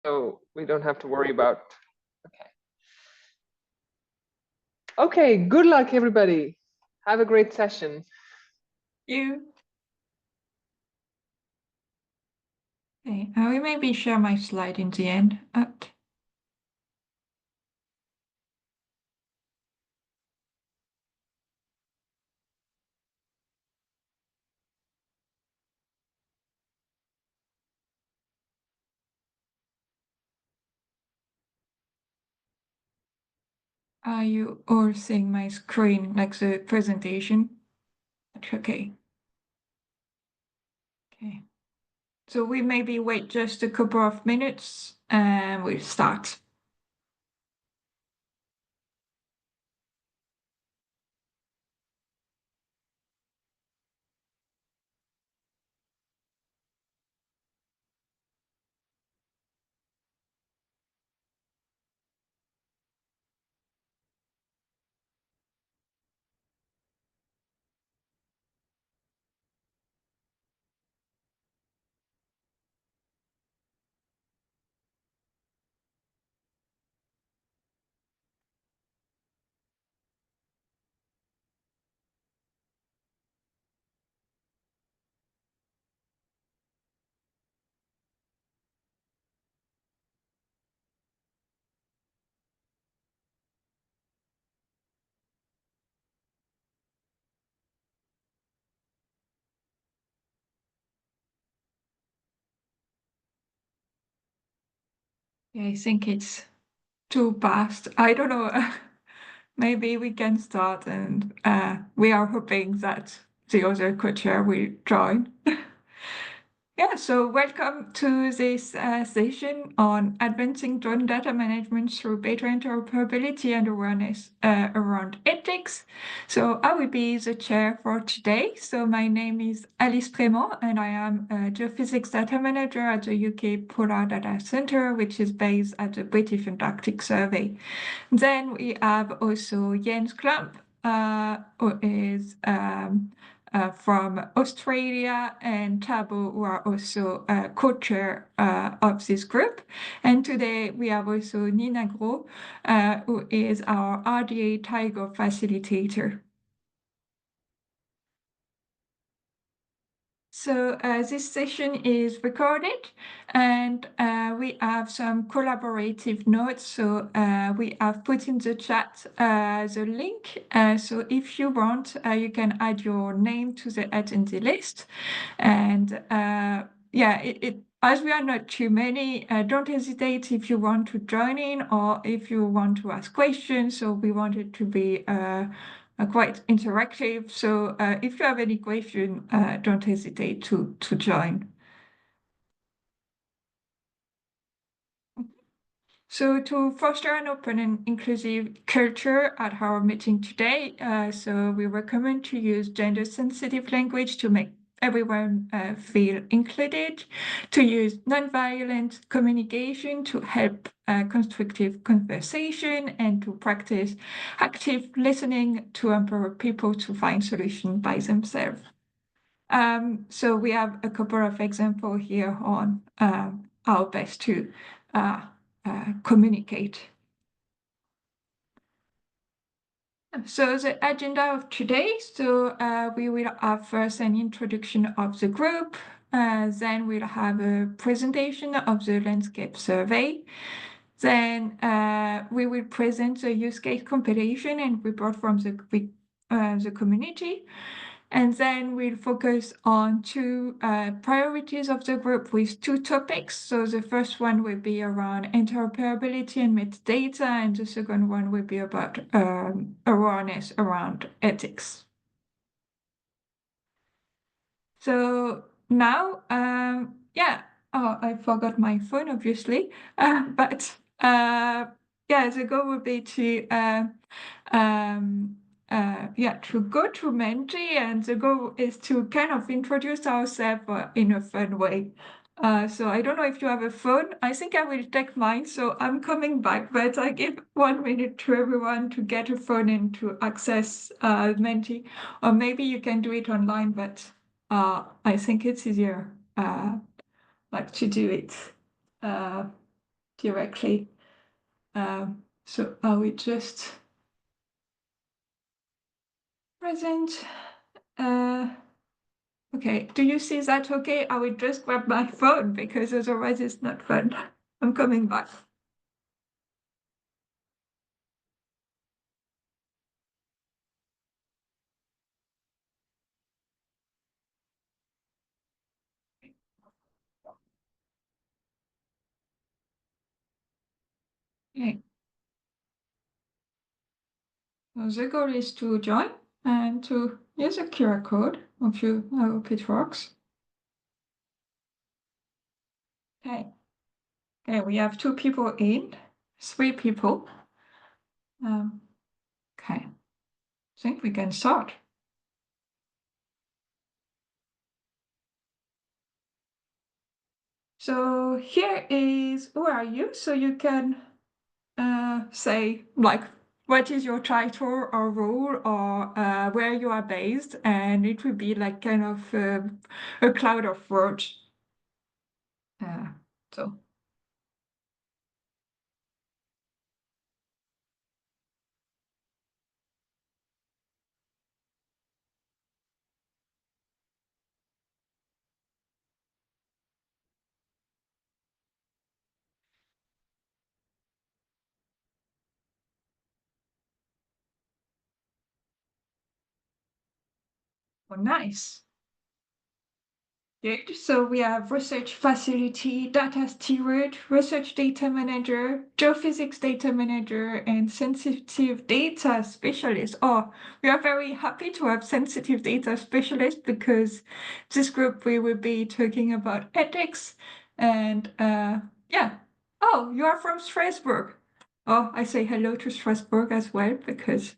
so we don't have to worry about. Okay. Okay, good luck, everybody. Have a great session. You. Okay, I will maybe share my slide in the end. Are you all seeing my screen, like the presentation? Okay. Okay. So we maybe wait just a couple of minutes and we'll start. Yeah, I think it's too fast. I don't know. Maybe we can start and we are hoping that the other co-chair will join. Yeah, so welcome to this session on advancing drone data management through better interoperability and awareness around ethics. So I will be the chair for today. So my name is Alice Prémont and I am a geophysics data manager at the UK Polar Data Centre, which is based at the British Antarctic Survey. Then we have also Jens Klump, who is from Australia, and Tabo, who are also co-chair of this group. And today we have also Nina Gros, who is our RDA Tiger facilitator. So this session is recorded and we have some collaborative notes. So we have put in the chat the link. So if you want, you can add your name to the attendee list. And yeah, as we are not too many, don't hesitate if you want to join in or if you want to ask questions. So we want it to be quite interactive. So if you have any question, don't hesitate to join. So to foster an open and inclusive culture at our meeting today, so we recommend to use gender-sensitive language to make everyone feel included, to use nonviolent communication to help constructive conversation, and to practice active listening to empower people to find solutions by themselves. So we have a couple of examples here on how best to communicate. So the agenda of today, so we will have first an introduction of the group, then we'll have a presentation of the landscape survey, then we will present the use case compilation and report from the community. And then we'll focus on two priorities of the group with two topics. So the first one will be around interoperability and metadata, and the second one will be about awareness around ethics. So now, yeah, oh, I forgot my phone, obviously, but yeah, the goal would be to yeah, to go to Menti, and the goal is to kind of introduce ourselves in a fun way. So I don't know if you have a phone. I think I will take mine, so I'm coming back, but I give 1 minute to everyone to get a phone and to access Menti, or maybe you can do it online, but I think it's easier like to do it directly. So I will just present. Okay, do you see that okay? I will just grab my phone because otherwise it's not fun. I'm coming back. Okay. So the goal is to join and to use a QR code. I hope it works. Okay. Okay, we have 2 people in, 3 people. Okay, I think we can start. So here is who are you? So you can say like what is your title or role or where you are based, and it will be like kind of a cloud of words. Uh, so oh, nice. Good. So we have research facility, data steward, research data manager, geophysics data manager, and sensitive data specialist. Oh, we are very happy to have sensitive data specialist because this group we will be talking about ethics and yeah. Oh, you are from Strasbourg. Oh, I say hello to Strasbourg as well because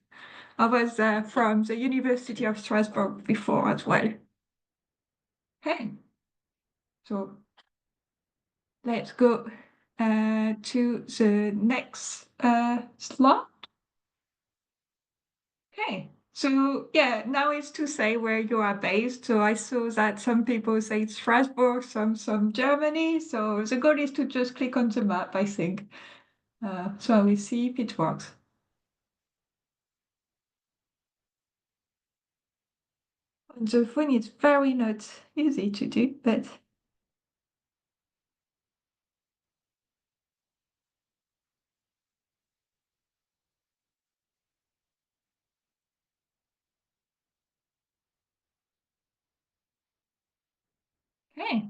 I was from the University of Strasbourg before as well. Hey. So let's go to the next slide. Okay, so yeah, now it's to say where you are based. So I saw that some people say Strasbourg, some Germany. So the goal is to just click on the map, I think. So I will see if it works. On the phone, it's very not easy to do, but okay.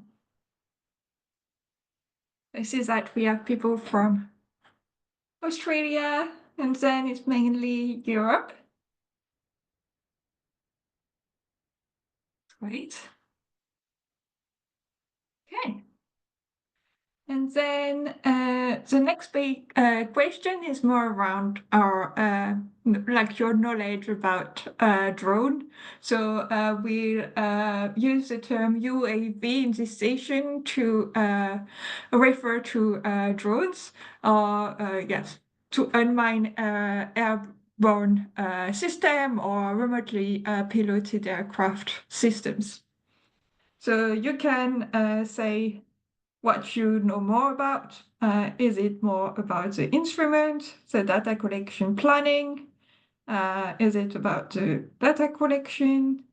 I see that we have people from Australia, and then it's mainly Europe. Great. Okay. And then the next big question is more around our like your knowledge about drone. So we'll use the term UAV in this session to refer to drones or yes, to unmanned airborne system or remotely piloted aircraft systems. So you can say what you know more about. Is it more about the instrument, the data collection planning? Is it about the data collection,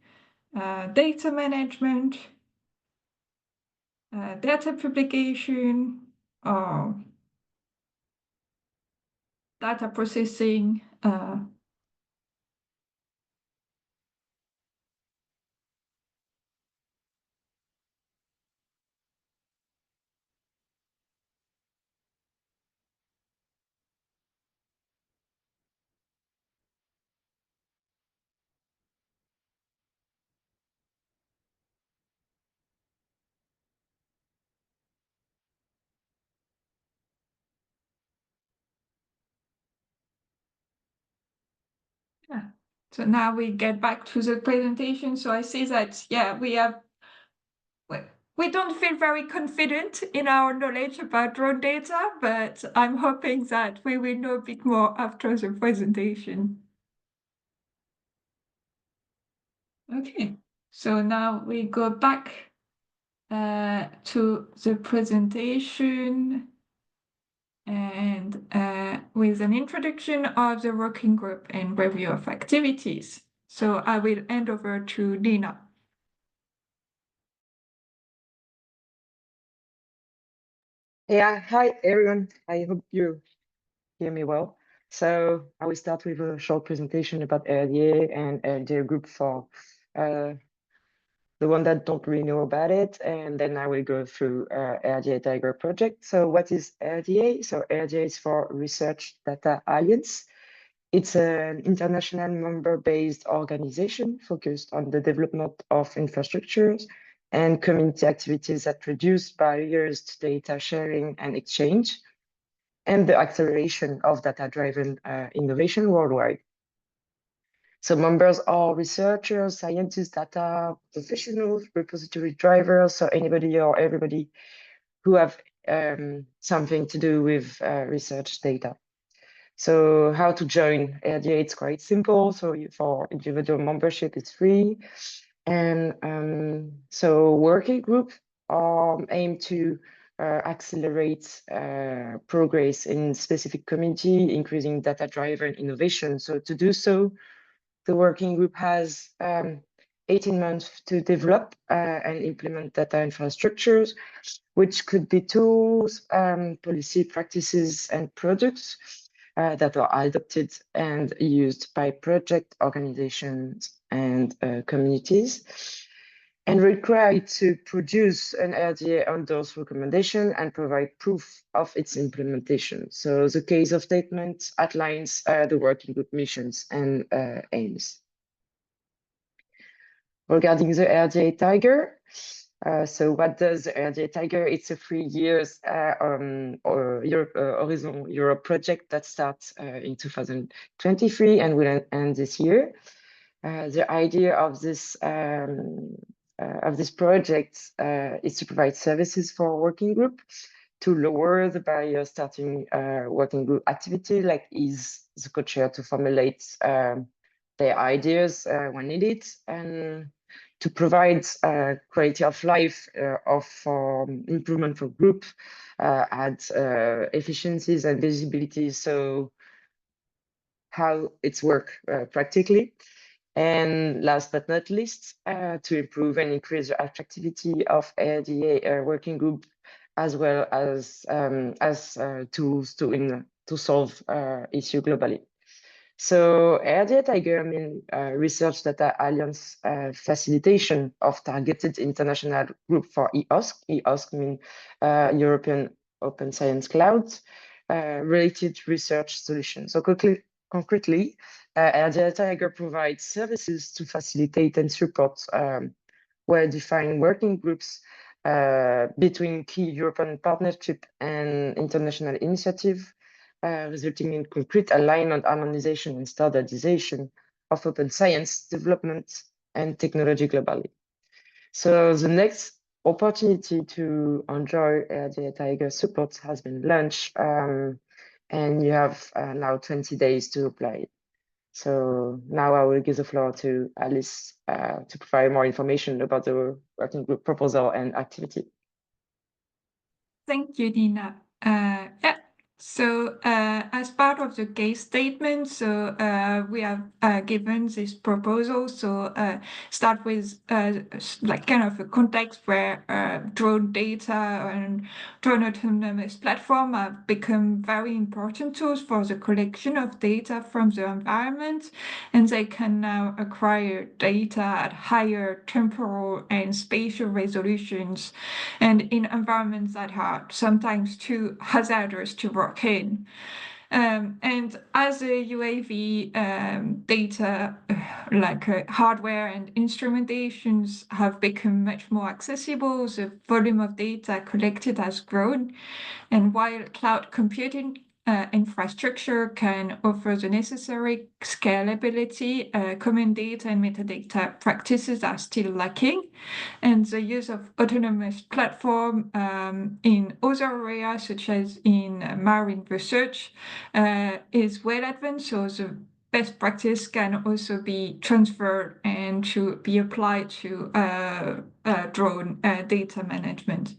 data management, data publication, or data processing? Yeah. So now we get back to the presentation. So I see that, yeah, we don't feel very confident in our knowledge about drone data, but I'm hoping that we will know a bit more after the presentation. Okay, so now we go back to the presentation. with an introduction of the working group and review of activities. So I will hand over to Dina. Yeah, hi everyone. I hope you hear me well. So I will start with a short presentation about RDA and RDA group for the one that don't really know about it, and then I will go through RDA Tiger project. So what is RDA? So RDA is for Research Data Alliance. It's an international member-based organization focused on the development of infrastructures and community activities that reduce barriers to data sharing and exchange, and the acceleration of data-driven innovation worldwide. So members are researchers, scientists, data professionals, repository drivers, so anybody or everybody who have something to do with research data. So how to join RDA, it's quite simple. So for individual membership, it's free. And so working group aim to accelerate progress in specific community, increasing data-driven innovation. So to do so, the working group has 18 months to develop and implement data infrastructures, which could be tools, policy practices, and products that are adopted and used by project organizations and communities, and required to produce an RDA on those recommendations and provide proof of its implementation. So the case of statement outlines the working group missions and aims. Regarding the RDA Tiger, so what does the RDA Tiger? It's a 3 years Horizon Europe project that starts in 2023 and will end this year. The idea of this project is to provide services for working group to lower the barrier starting working group activity, like ease the co-chair to formulate their ideas when needed, and to provide quality of life of improvement for group, add efficiencies and visibility. So how it's work practically. And last but not least, to improve and increase the attractivity of RDA working group, as well as tools to solve issue globally. So RDA Tiger means Research Data Alliance facilitation of targeted international group for EOSC. EOSC means European Open Science Cloud related research solutions. So concretely, RDA Tiger provides services to facilitate and support well-defined working groups between key European partnership and international initiative, resulting in concrete alignment, harmonization, and standardization of open science development and technology globally. So the next opportunity to enjoy the Tiger support has been launched, and you have now 20 days to apply. So now I will give the floor to Alice to provide more information about the working group proposal and activity. Thank you, Dina. Yeah. So as part of the case statement, so we have given this proposal. So start with like kind of a context where drone data and drone autonomous platform have become very important tools for the collection of data from the environment, and they can now acquire data at higher temporal and spatial resolutions and in environments that are sometimes too hazardous to work in. And as a UAV data, like hardware and instrumentations have become much more accessible, the volume of data collected has grown. And while cloud computing infrastructure can offer the necessary scalability, common data and metadata practices are still lacking. And the use of autonomous platform in other areas, such as in marine research, is well advanced. So the best practice can also be transferred and to be applied to drone data management.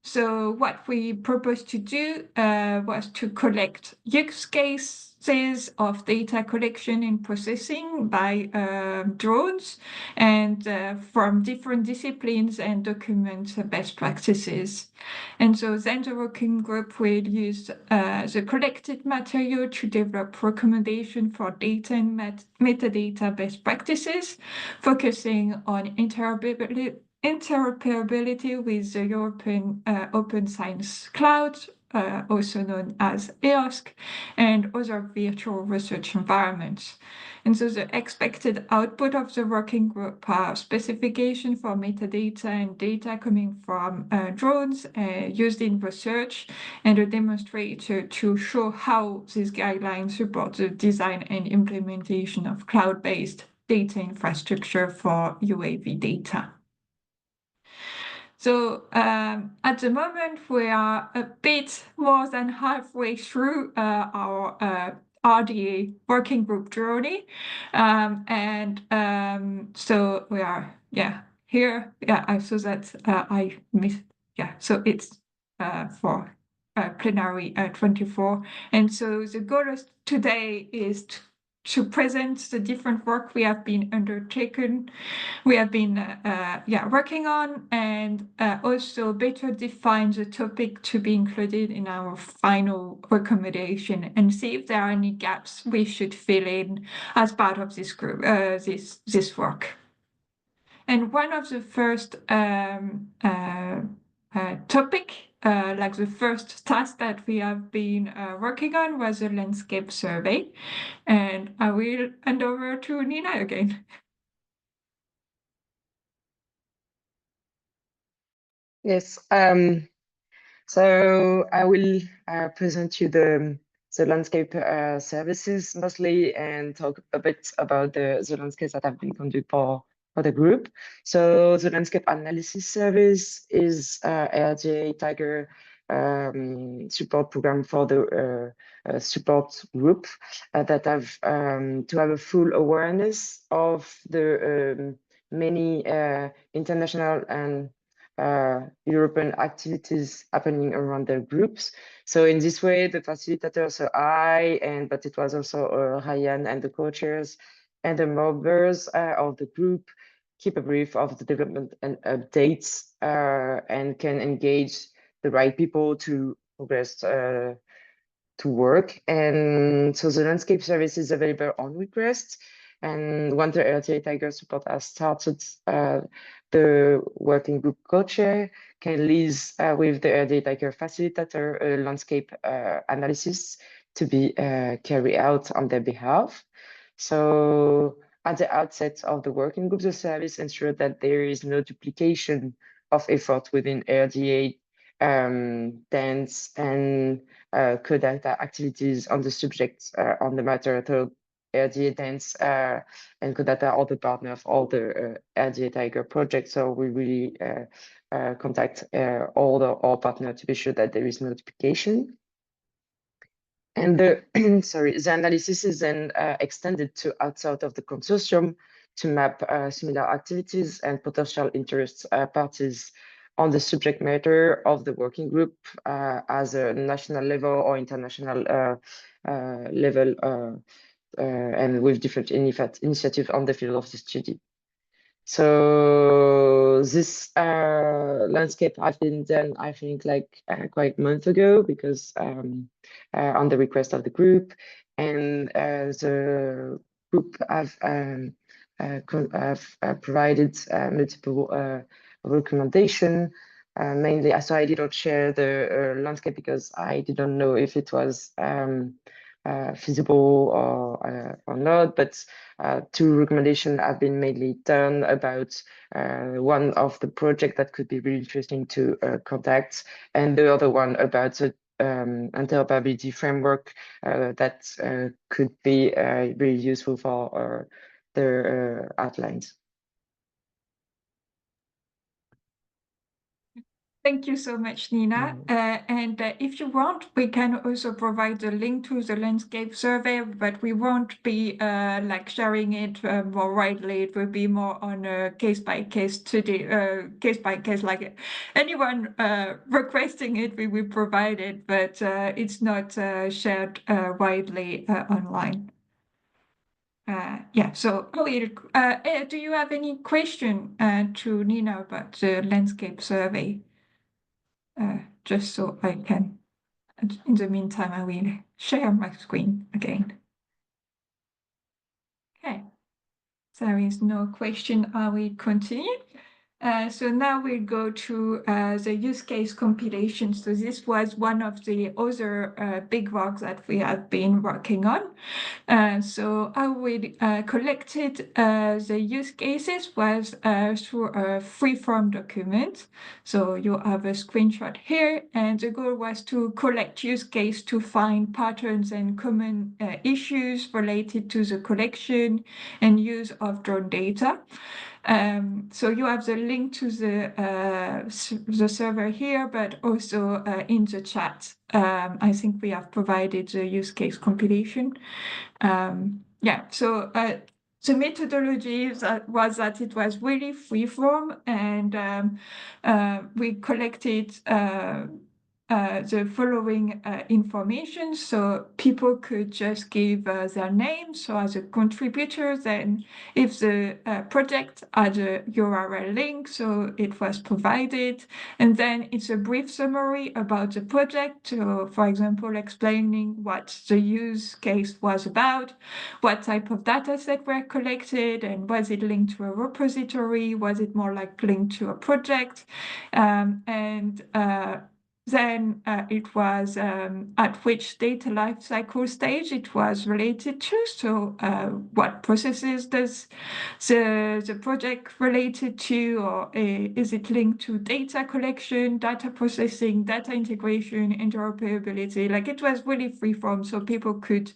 So what we proposed to do was to collect use cases of data collection and processing by drones and from different disciplines and document best practices. And so then the working group will use the collected material to develop recommendations for data and metadata best practices, focusing on interoperability with the European Open Science Cloud, also known as EOSC, and other virtual research environments. And so the expected output of the working group are specification for metadata and data coming from drones used in research, and a demonstrator to show how these guidelines support the design and implementation of cloud-based data infrastructure for UAV data. So at the moment, we are a bit more than halfway through our RDA working group journey. So we are, here. Yeah, I saw that I missed. Yeah, so it's for plenary 24. And so the goal of today is to present the different work we have been undertaken. We have been working on, and also better define the topic to be included in our final recommendation, and see if there are any gaps we should fill in as part of this group, this work. And one of the first topic, like the first task that we have been working on, was a landscape survey. And I will hand over to Nina again. Yes. So I will present you the landscape services mostly, and talk a bit about the landscapes that have been conducted for the group. So the landscape analysis service is LJ Tiger support program for the support group that have to have a full awareness of the many international and European activities happening around their groups. So in this way, the facilitators, so but it was also Ryan and the co-chairs and the members of the group, keep a brief of the development and updates and can engage the right people to progress to work. And so the landscape service is available on request. And once the LTA Tiger support has started, the working group co-chair can liaise with the LTA Tiger facilitator a landscape analysis to be carried out on their behalf. So at the outset of the working group, the service ensures that there is no duplication of effort within RDA dance and co-data activities on the subject on the matter. So RDA dance and co-data are the partner of all the RDA Tiger projects. So we really contact all partners to be sure that there is no duplication. And the the analysis is then extended to outside of the consortium to map similar activities and potential interest parties on the subject matter of the working group as a national level or international level, and with different initiatives on the field of the study. So this landscape has been done, I think, like quite a month ago, because on the request of the group, and the group have provided multiple recommendation. Mainly, so I didn't share the landscape because I didn't know if it was feasible or not, but two recommendations have been mainly done about one of the project that could be really interesting to contact, and the other one about the interoperability framework that could be really useful for the outlines. Thank you so much, Nina. And if you want, we can also provide the link to the landscape survey, but we won't be like sharing it more widely. It will be more on a case by case case by case. Like anyone requesting it, we will provide it, but it's not shared widely online. Yeah, so do you have any question to Nina about the landscape survey? Just so I can, in the meantime, I will share my screen again. Okay, there is no question. I will continue. So now we'll go to the use case compilation. So this was one of the other big works that we have been working on. So how we collected the use cases was through a free-form document. So you have a screenshot here, and the goal was to collect use case to find patterns and common issues related to the collection and use of drone data. So you have the link to the server here, but also in the chat. I think we have provided the use case compilation. Yeah, so the methodology was that it was really freeform, and we collected the following information. So people could just give their name. So as a contributor, then if the project had a URL link, so it was provided. And then it's a brief summary about the project. So for example, explaining what the use case was about, what type of data set were collected, and was it linked to a repository? Was it more like linked to a project? Then it was at which data lifecycle stage it was related to. So what processes does the project related to, or is it linked to data collection, data processing, data integration, interoperability? Like it was really freeform, so people could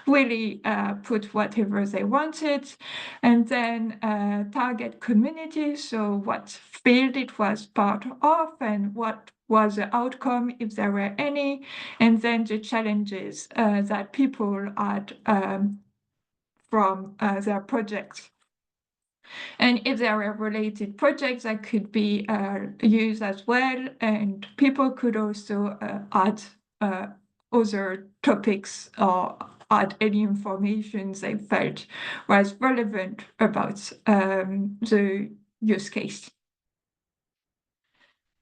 really put whatever they wanted. And then target community, so what field it was part of and what was the outcome, if there were any, and then the challenges that people had from their projects. And if there were related projects that could be used as well, and people could also add other topics or add any information they felt was relevant about the use case.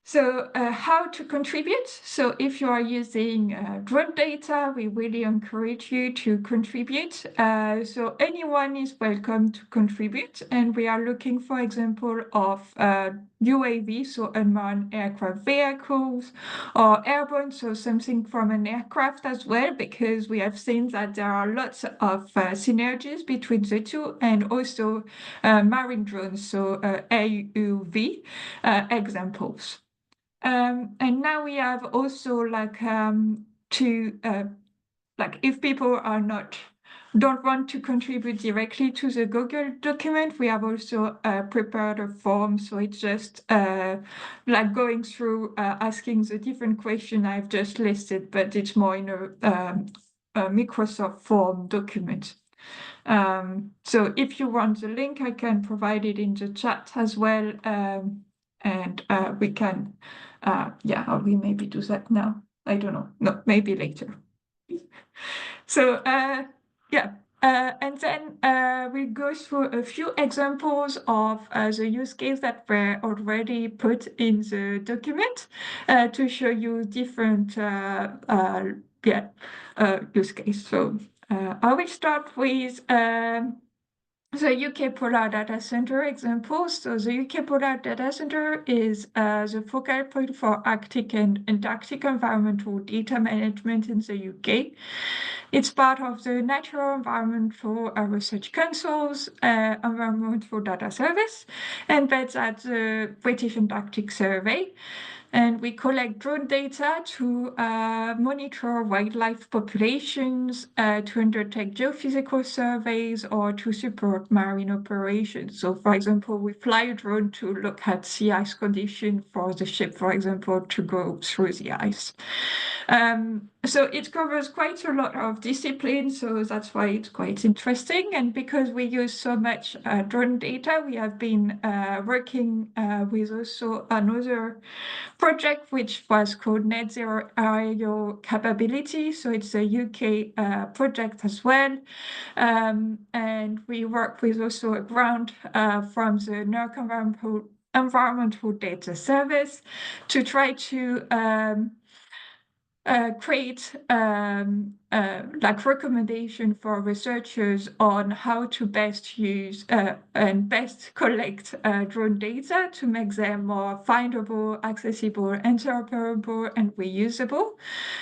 So how to contribute? So if you are using drone data, we really encourage you to contribute. So anyone is welcome to contribute. And we are looking, for example, of UAV, so unmanned aircraft vehicles, or airborne, so something from an aircraft as well, because we have seen that there are lots of synergies between the two, and also marine drones, so AUV examples. And now we have also like like if people don't want to contribute directly to the Google document, we have also prepared a form. So it's just like going through asking the different questions I've just listed, but it's more in a Microsoft form document. So if you want the link, I can provide it in the chat as well. And we can, yeah, or we maybe do that now. I don't know. No, maybe later. So, yeah. And then we'll go through a few examples of the use case that were already put in the document to show you different use case. So I will start with the UK Polar Data Center example. So the UK Polar Data Center is the focal point for Arctic and Antarctic environmental data management in the UK. It's part of the Natural Environmental Research Council's Environmental Data Service, and that's at the British Antarctic Survey. And we collect drone data to monitor wildlife populations, to undertake geophysical surveys, or to support marine operations. So, for example, we fly a drone to look at sea ice condition for the ship, for example, to go through the ice. So it covers quite a lot of disciplines, so that's why it's quite interesting. And because we use so much drone data, we have been working with also another project which was called Net Zero Aerial Capability. So it's a UK project as well. And we work with also a grant from the NERC Environmental Data Service to try to create like recommendation for researchers on how to best use and best collect drone data to make them more findable, accessible, interoperable, and reusable.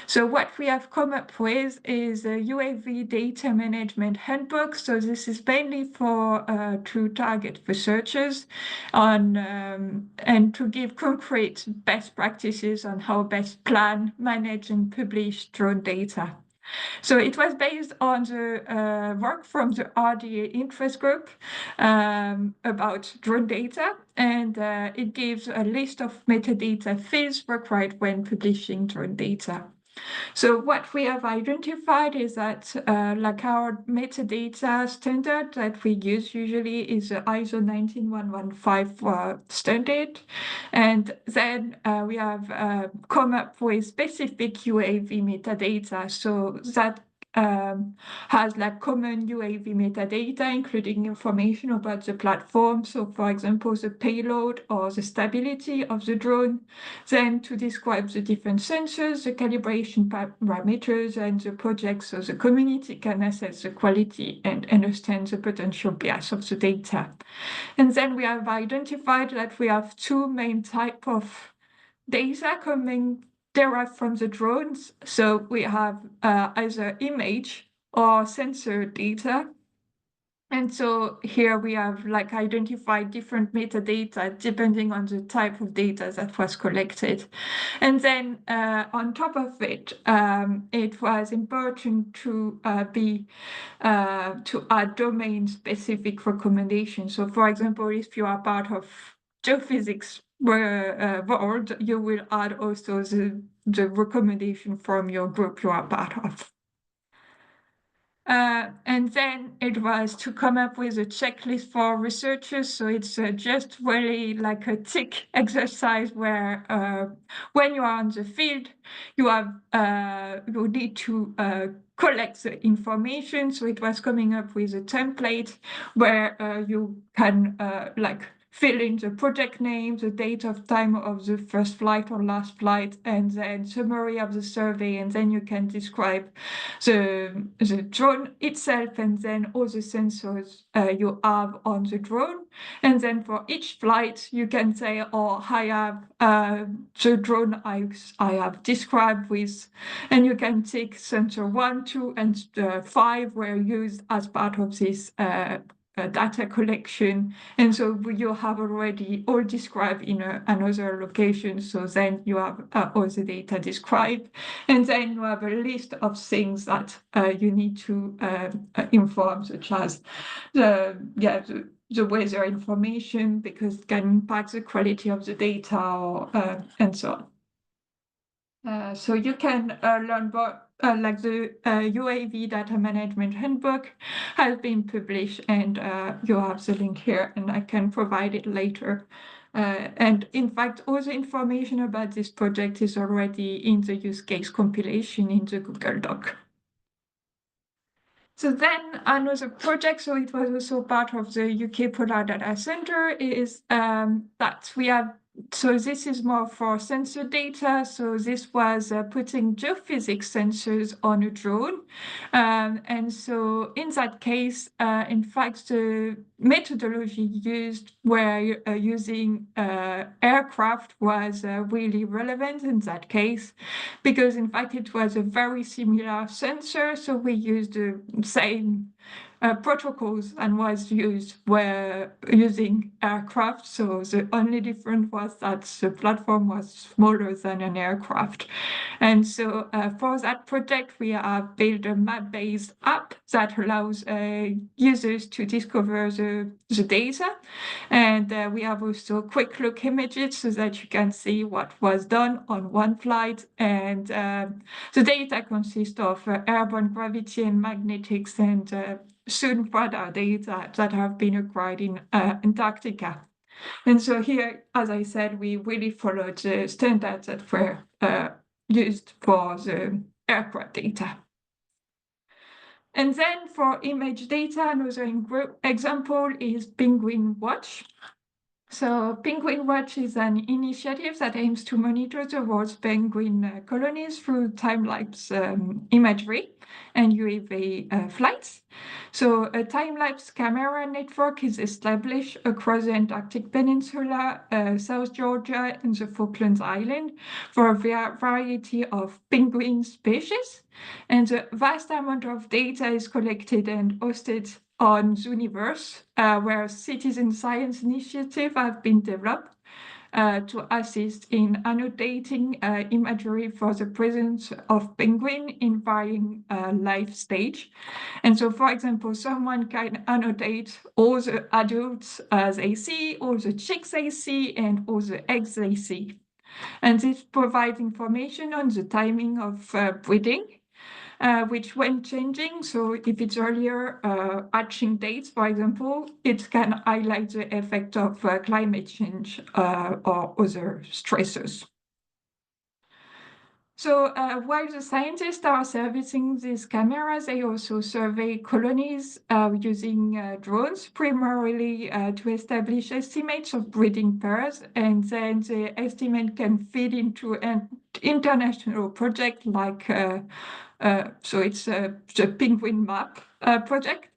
So what we have come up with is a UAV data management handbook. So this is mainly for to target researchers on and to give concrete best practices on how best plan, manage, and publish drone data. So it was based on the work from the RDA interest group about drone data, and it gives a list of metadata fields required when publishing drone data. So what we have identified is that like our metadata standard that we use usually is the ISO 19115 standard. And then we have come up with specific UAV metadata. So that has like common UAV metadata, including information about the platform. So for example, the payload or the stability of the drone, then to describe the different sensors, the calibration parameters, and the project, so the community can assess the quality and understand the potential bias of the data. And then we have identified that we have two main types of data coming derived from the drones. So we have either image or sensor data. And so here we have like identified different metadata depending on the type of data that was collected. And then on top of it, it was important to to add domain-specific recommendations. So for example, if you are part of geophysics world, you will add also the recommendation from your group you are part of. And then it was to come up with a checklist for researchers. So it's just really like a tick exercise where when you are on the field, you have you need to collect the information. So it was coming up with a template where you can like fill in the project name, the date of time of the first flight or last flight, and then summary of the survey, and then you can describe the drone itself, and then all the sensors you have on the drone. And then for each flight, you can say, oh, I have the drone I have described with, and you can tick sensor 1, 2, and 5 were used as part of this data collection. And so you have already all described in another location. So then you have all the data described. And then you have a list of things that you need to inform, such as the weather information, because it can impact the quality of the data, or, and so on. So you can learn about like the UAV data management handbook has been published, and you have the link here, and I can provide it later. And in fact, all the information about this project is already in the use case compilation in the Google Doc. So then another project, so it was also part of the UK Polar Data Center, is that we have, so this is more for sensor data. So this was putting geophysics sensors on a drone. And so in that case, in fact, the methodology used where using aircraft was really relevant in that case, because in fact it was a very similar sensor, so we used the same protocols and was used were using aircraft. So the only difference was that the platform was smaller than an aircraft. And so for that project, we have built a map-based app that allows users to discover the data. And we have also quick look images so that you can see what was done on one flight. And the data consists of airborne gravity and magnetics and soon radar data that have been acquired in Antarctica. And so here, as I said, we really followed the standards that were used for the aircraft data. And then for image data, another example is Penguin Watch. So Penguin Watch is an initiative that aims to monitor the world's penguin colonies through time-lapse imagery and UAV flights. So a time-lapse camera network is established across the Antarctic Peninsula, South Georgia, and the Falkland Islands for a variety of penguin species. And a vast amount of data is collected and hosted on Zooniverse, where citizen science initiatives have been developed to assist in annotating imagery for the presence of penguin in varying life stage. And so, for example, someone can annotate all the adults they see, all the chicks they see, and all the eggs they see. And this provides information on the timing of breeding, which when changing, so if it's earlier hatching dates, for example, it can highlight the effect of climate change or other stressors. So while the scientists are servicing these cameras, they also survey colonies using drones, primarily to establish estimates of breeding pairs, and then the estimate can feed into an international project like so it's the Penguin Map project,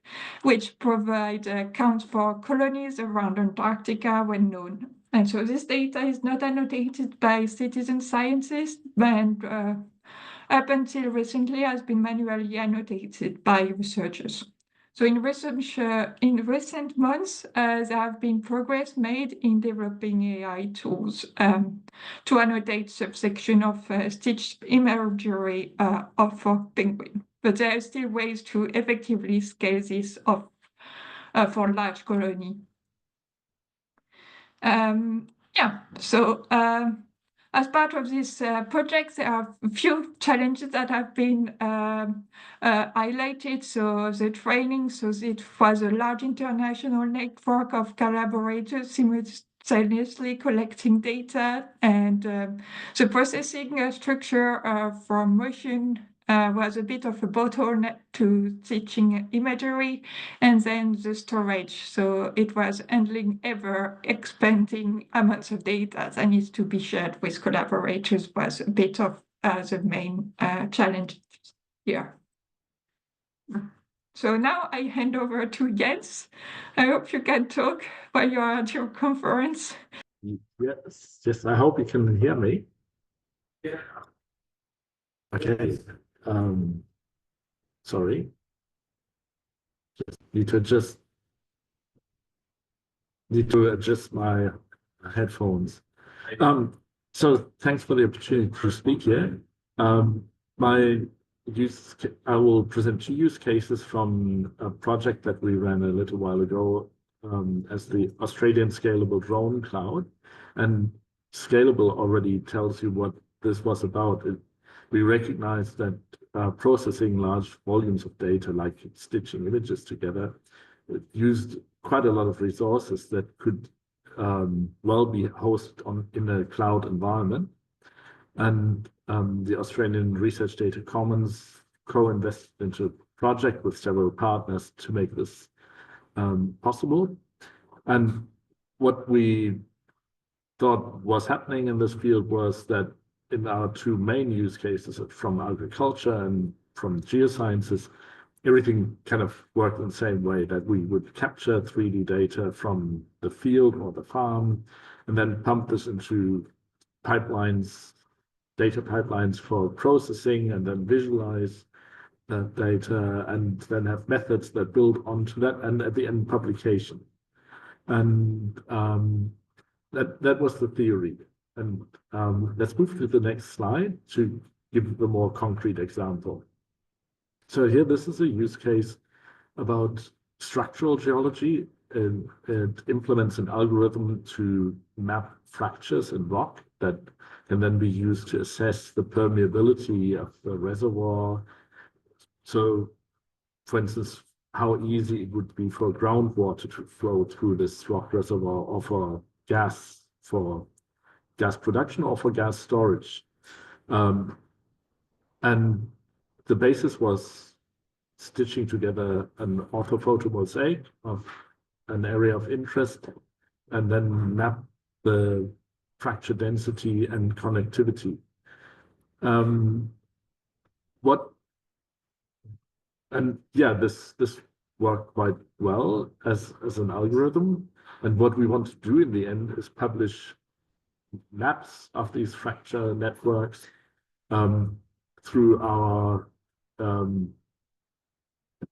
which provides counts for colonies around Antarctica when known. And so this data is not annotated by citizen scientists, and up until recently has been manually annotated by researchers. So in recent months, there have been progress made in developing AI tools to annotate subsection of stitched imagery for penguin. But there are still ways to effectively scale this for large colony. So as part of this project, there are a few challenges that have been highlighted. So the training, so it was a large international network of collaborators simultaneously collecting data, and the processing structure from motion was a bit of a bottleneck to teaching imagery, and then the storage. So it was handling ever expanding amounts of data that needs to be shared with collaborators was a bit of the main challenge here. So now I hand over to Jens. I hope you can talk while you are at your conference. Yes, I hope you can hear me. Yeah. Okay. Sorry. Just need to adjust my headphones. So thanks for the opportunity to speak here. I will present 2 use cases from a project that we ran a little while ago as the Australian Scalable Drone Cloud. And Scalable already tells you what this was about. We recognize that processing large volumes of data, like stitching images together, it used quite a lot of resources that could well be hosted in a cloud environment. And the Australian Research Data Commons co-invested into a project with several partners to make this possible. And what we thought was happening in this field was that in our 2 main use cases from agriculture and from geosciences, everything kind of worked in the same way, that we would capture 3D data from the field or the farm, and then pump this into pipelines, data pipelines for processing, and then visualize that data, and then have methods that build onto that, and at the end, publication. And that was the theory. And let's move to the next slide to give a more concrete example. So here, this is a use case about structural geology. It implements an algorithm to map fractures in rock that can then be used to assess the permeability of the reservoir. So, for instance, how easy it would be for groundwater to flow through this rock reservoir, or for gas production, or for gas storage. And the basis was stitching together an orthophoto mosaic of an area of interest, and then map the fracture density and connectivity. This worked quite well as an algorithm. And what we want to do in the end is publish maps of these fracture networks through our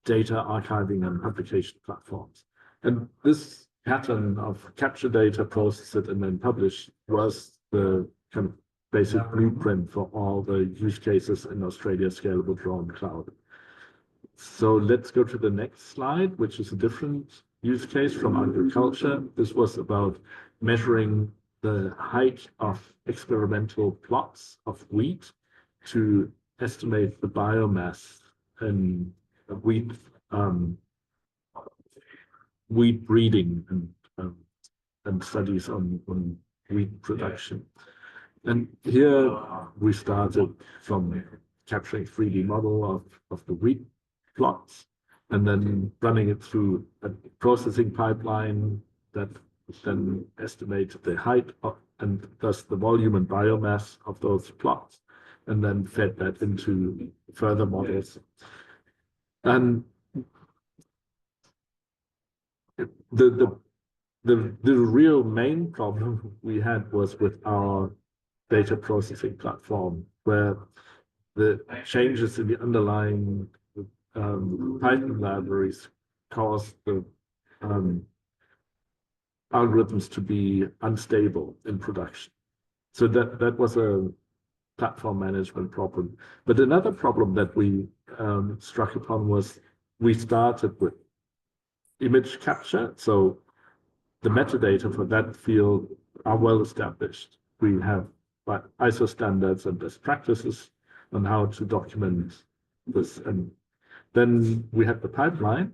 data archiving and publication platforms. And this pattern of capture data, process it, and then publish was the kind of basic blueprint for all the use cases in Australia's Scalable Drone Cloud. So let's go to the next slide, which is a different use case from agriculture. This was about measuring the height of experimental plots of wheat to estimate the biomass in wheat breeding and studies on wheat production. And here we started from capturing 3D model of the wheat plots, and then running it through a processing pipeline that then estimated the height of, and thus the volume and biomass of those plots, and then fed that into further models. And the real main problem we had was with our data processing platform, where the changes in the underlying Python libraries caused the algorithms to be unstable in production. So that was a platform management problem. But another problem that we struck upon was we started with image capture. So the metadata for that field are well established. We have ISO standards and best practices on how to document this. And then we had the pipeline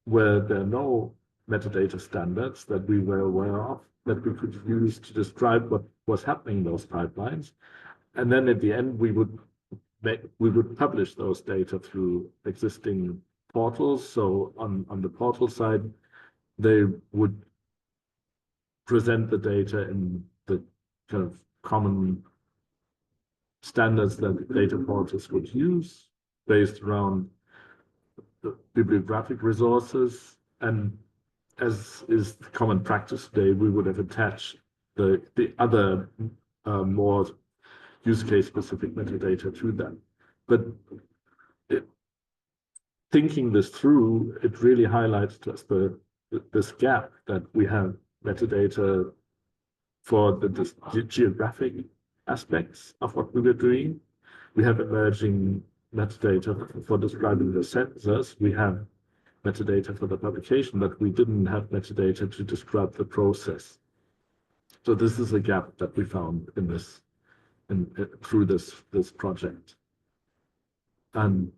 where there are no metadata standards that we were aware of that we could use to describe what was happening in those pipelines. And then at the end, we would publish those data through existing portals. So on the portal side, they would present the data in the kind of common standards that data portals would use, based around the bibliographic resources. And as is common practice today, we would have attached the other more use case specific metadata to them. But thinking this through, it really highlights to us this gap that we have metadata for the geographic aspects of what we were doing. We have emerging metadata for describing the sensors. We have metadata for the publication, but we didn't have metadata to describe the process. So this is a gap that we found in this, through this project. And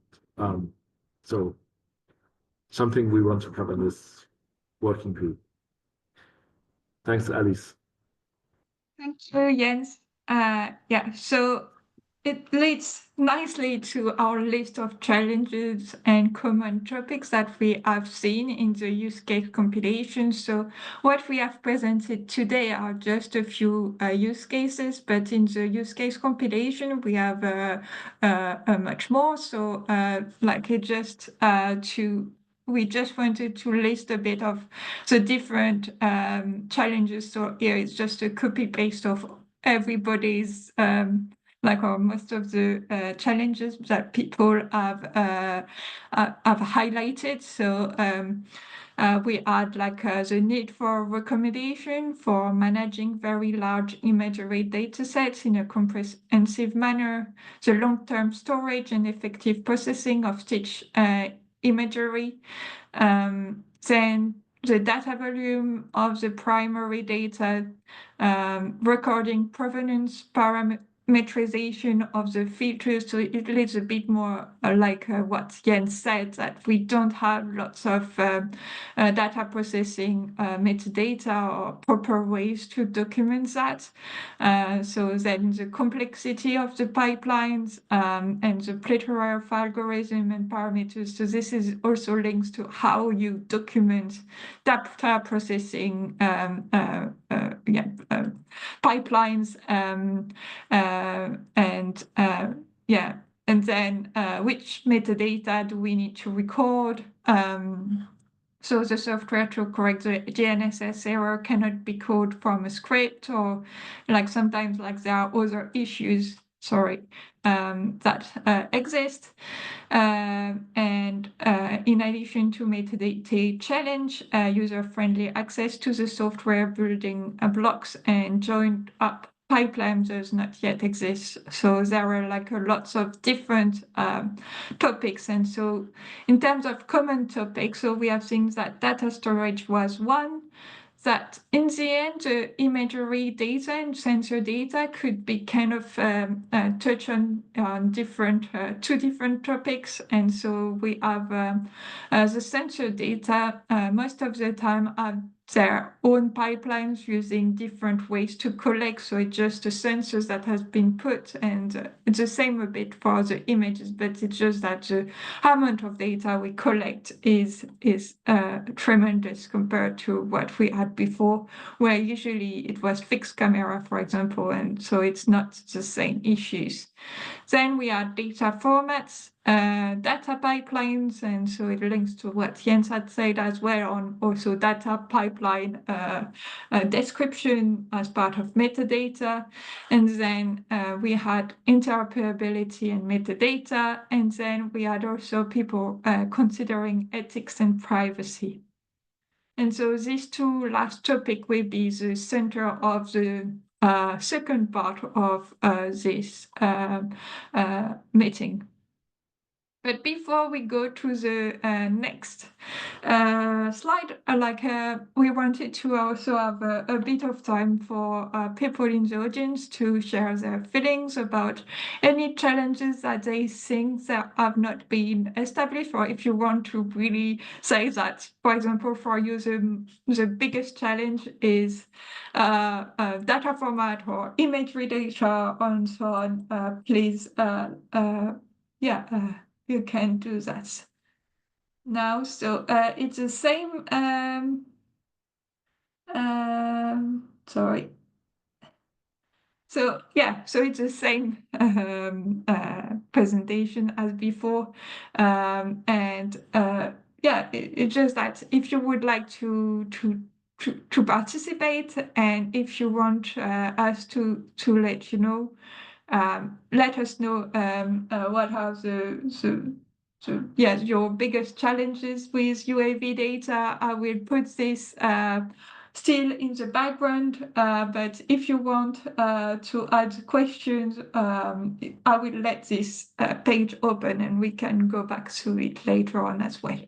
so something we want to cover in this working group. Thanks, Alice. Thank you, Jens. Yeah, so it leads nicely to our list of challenges and common topics that we have seen in the use case compilation. So what we have presented today are just a few use cases, but in the use case compilation, we have much more. So we just wanted to list a bit of the different challenges. So here it's just a copy paste of everybody's or most of the challenges that people have highlighted. So we add the need for recommendation for managing very large imagery data sets in a comprehensive manner, the long-term storage and effective processing of stitch imagery, then the data volume of the primary data, recording provenance, parametrization of the filters. So it leads a bit more like what Jens said, that we don't have lots of data processing metadata or proper ways to document that. So then the complexity of the pipelines and the plethora of algorithm and parameters. So this is also links to how you document data processing pipelines and then which metadata do we need to record? So the software to correct the GNSS error cannot be coded from a script, or sometimes there are other issues, that exist. And in addition to metadata challenge, user-friendly access to the software building blocks and joined up pipeline does not yet exist. So there are lots of different topics. And so in terms of common topics, so we have things that data storage was one, that in the end, the imagery data and sensor data could be kind of touch on two different topics. And so we have the sensor data most of the time have their own pipelines using different ways to collect. So it's just the sensors that has been put, and it's the same a bit for the images, but it's just that the amount of data we collect is tremendous compared to what we had before, where usually it was fixed camera, for example, and so it's not the same issues. Then we add data formats, data pipelines, and so it links to what Jens had said as well on also data pipeline description as part of metadata. And then we had interoperability and metadata, and then we had also people considering ethics and privacy. And so these two last topics will be the center of the second part of this meeting. But before we go to the next slide, we wanted to also have a bit of time for people in the audience to share their feelings about any challenges that they think that have not been established, or if you want to really say that, for example, for you, the biggest challenge is data format or imagery data and so on, please, you can do that now. So it's the same. Sorry. So so it's the same presentation as before, and it's just that if you would like to participate, and if you want us to let you know. Let us know what are your biggest challenges with UAV data. I will put this still in the background, but if you want to add questions, I will let this page open and we can go back to it later on as well.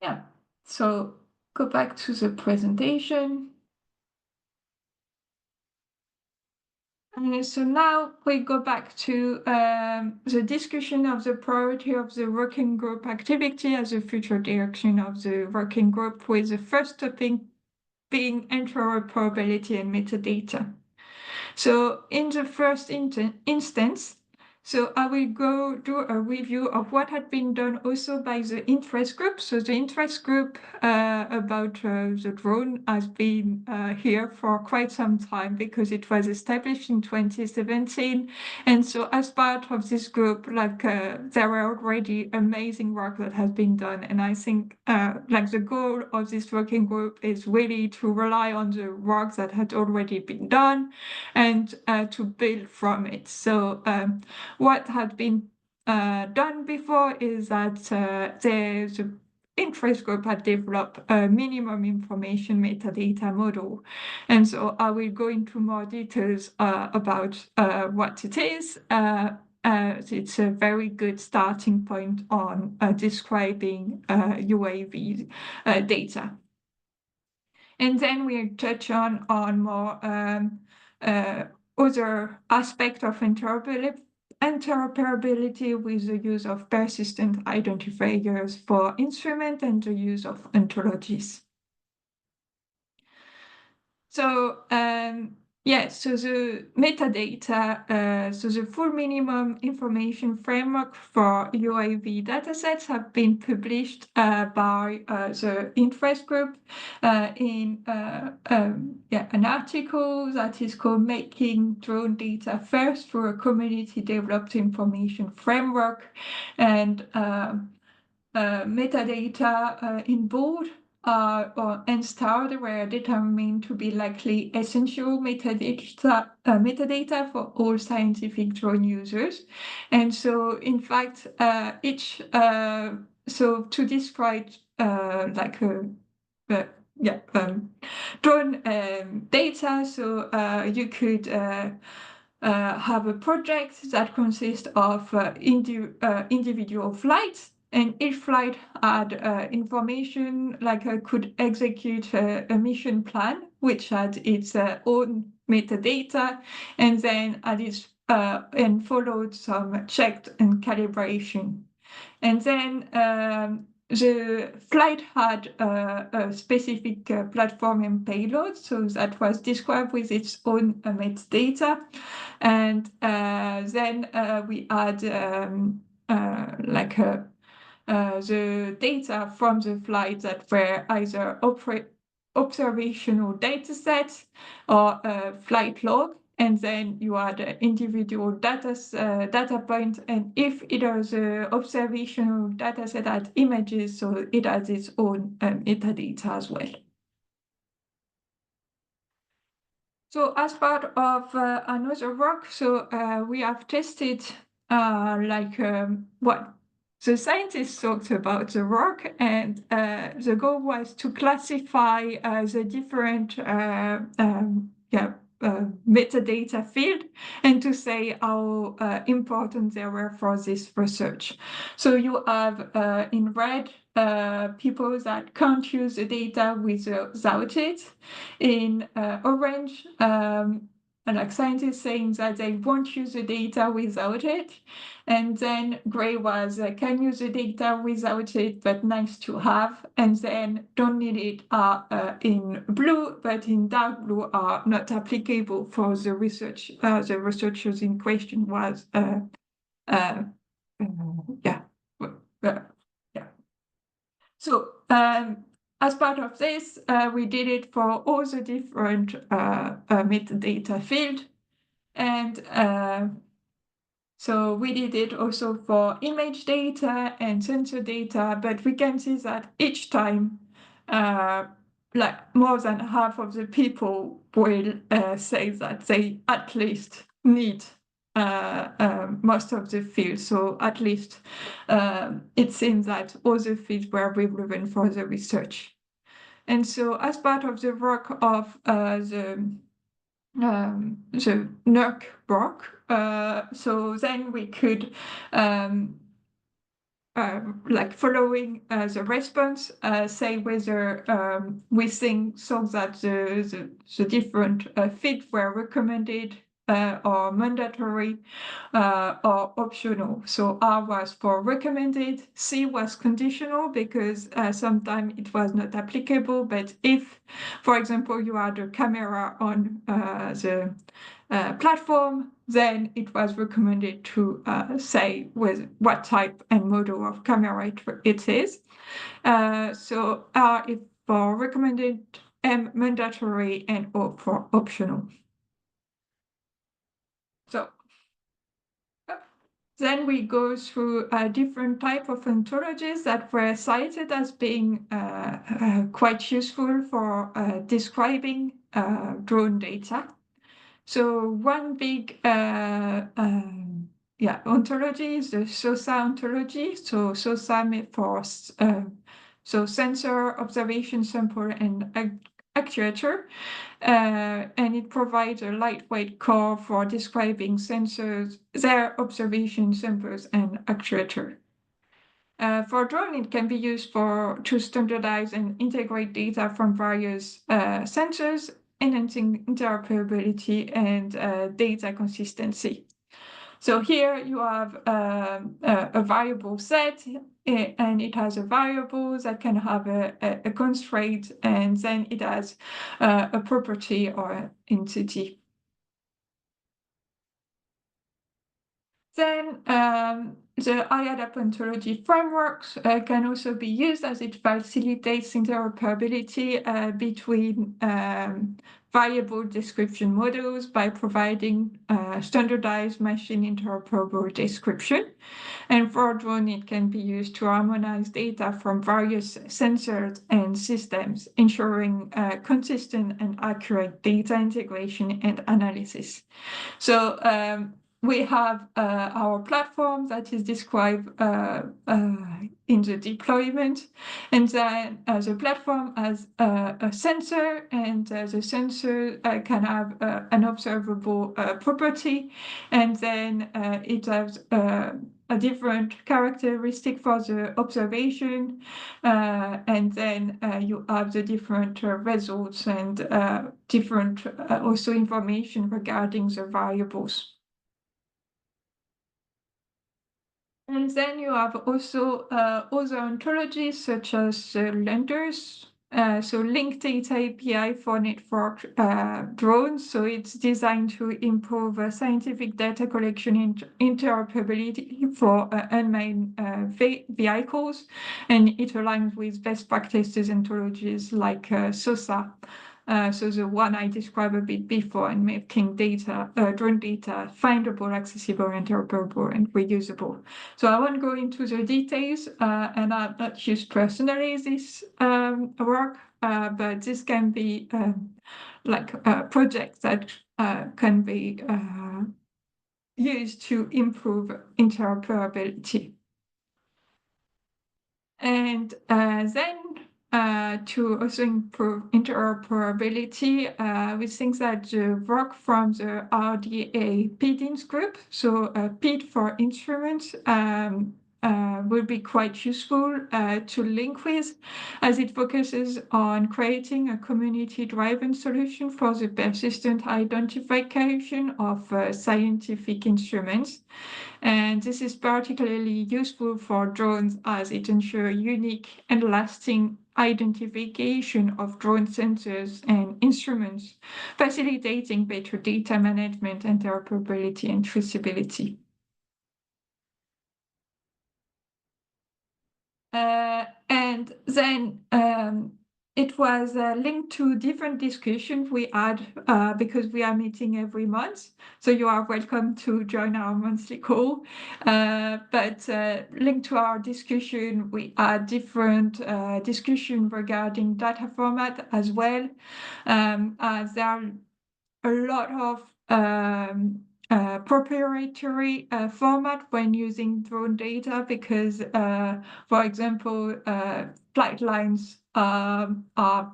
Yeah, so go back to the presentation. So now we go back to the discussion of the priority of the working group activity as a future direction of the working group, with the first topic being interoperability and metadata. So in the first instance, so I will go do a review of what had been done also by the interest group. So the interest group about the drone has been here for quite some time because it was established in 2017. And so as part of this group, like there were already amazing work that has been done. And I think like the goal of this working group is really to rely on the work that had already been done and to build from it. So what had been done before is that the interest group had developed a minimum information metadata model. And so I will go into more details about what it is. It's a very good starting point on describing UAV data. And then we'll touch on more other aspect of interoperability with the use of persistent identifiers for instrument and the use of ontologies. So so the metadata, so the full minimum information framework for UAV datasets have been published by the interest group in an article that is called Making Drone Data First through a community developed information framework. And metadata in bold and starred were determined to be likely essential metadata for all scientific drone users. And so, in fact, so to describe drone data, so you could have a project that consists of individual flights, and each flight had information like could execute a mission plan, which had its own metadata, and then had its and followed some checked and calibration. And then the flight had a specific platform and payload, so that was described with its own metadata. And then we had the data from the flight that were either observational data sets or flight log. And then you had individual data point, and if it was an observational data set had images, so it has its own metadata as well. So as part of another work, so we have tested what the scientists talked about the work, and the goal was to classify the different metadata field and to say how important they were for this research. So you have in red people that can't use the data without it. In orange, like scientists saying that they won't use the data without it. And then gray was can use the data without it, but nice to have. And then don't need it are in blue, but in dark blue are not applicable for the research. The researchers in question was So as part of this, we did it for all the different metadata field. And so we did it also for image data and sensor data, but we can see that each time, like more than half of the people will say that they at least need most of the fields. So at least it seems that all the fields were relevant for the research. And so as part of the work of the NERC work, so then we could like following the response, say whether we think so that the different fields were recommended or mandatory or optional. So R was for recommended, C was conditional because sometimes it was not applicable, but if, for example, you had a camera on the platform, then it was recommended to say with what type and model of camera it is. So R is for recommended, M mandatory, and O for optional. So then we go through different type of ontologies that were cited as being quite useful for describing drone data. So one big ontology is the SOSA ontology. So SOSA for so sensor, observation, sample, and actuator. And it provides a lightweight core for describing sensors, their observation, samples, and actuator. For drone, it can be used to standardize and integrate data from various sensors, enhancing interoperability and data consistency. So here you have a variable set, and it has a variable that can have a constraint, and then it has a property or entity. Then the IADAP ontology frameworks can also be used as it facilitates interoperability between variable description models by providing standardized machine interoperable description. And for drone, it can be used to harmonize data from various sensors and systems, ensuring consistent and accurate data integration and analysis. So we have our platform that is described in the deployment, and then the platform has a sensor, and the sensor can have an observable property, and then it has a different characteristic for the observation, and then you have the different results and different also information regarding the variables. And then you have also other ontologies such as lenders. So linked data API for network drones. So it's designed to improve scientific data collection and interoperability for unmanned vehicles. And it aligns with best practices ontologies like SOSA. So the one I described a bit before, and making data, drone data, findable, accessible, interoperable, and reusable. So I won't go into the details, and I've not used personally this work, but this can be like a project that can be used to improve interoperability. And then to also improve interoperability, we think that the work from the RDA PIDINS group, so PID for instruments, will be quite useful to link with, as it focuses on creating a community-driven solution for the persistent identification of scientific instruments. And this is particularly useful for drones as it ensures unique and lasting identification of drone sensors and instruments, facilitating better data management, interoperability, and traceability. And then it was linked to different discussions we had because we are meeting every month. So you are welcome to join our monthly call. But linked to our discussion, we had different discussion regarding data format as well. There are a lot of proprietary format when using drone data because, for example, flight lines are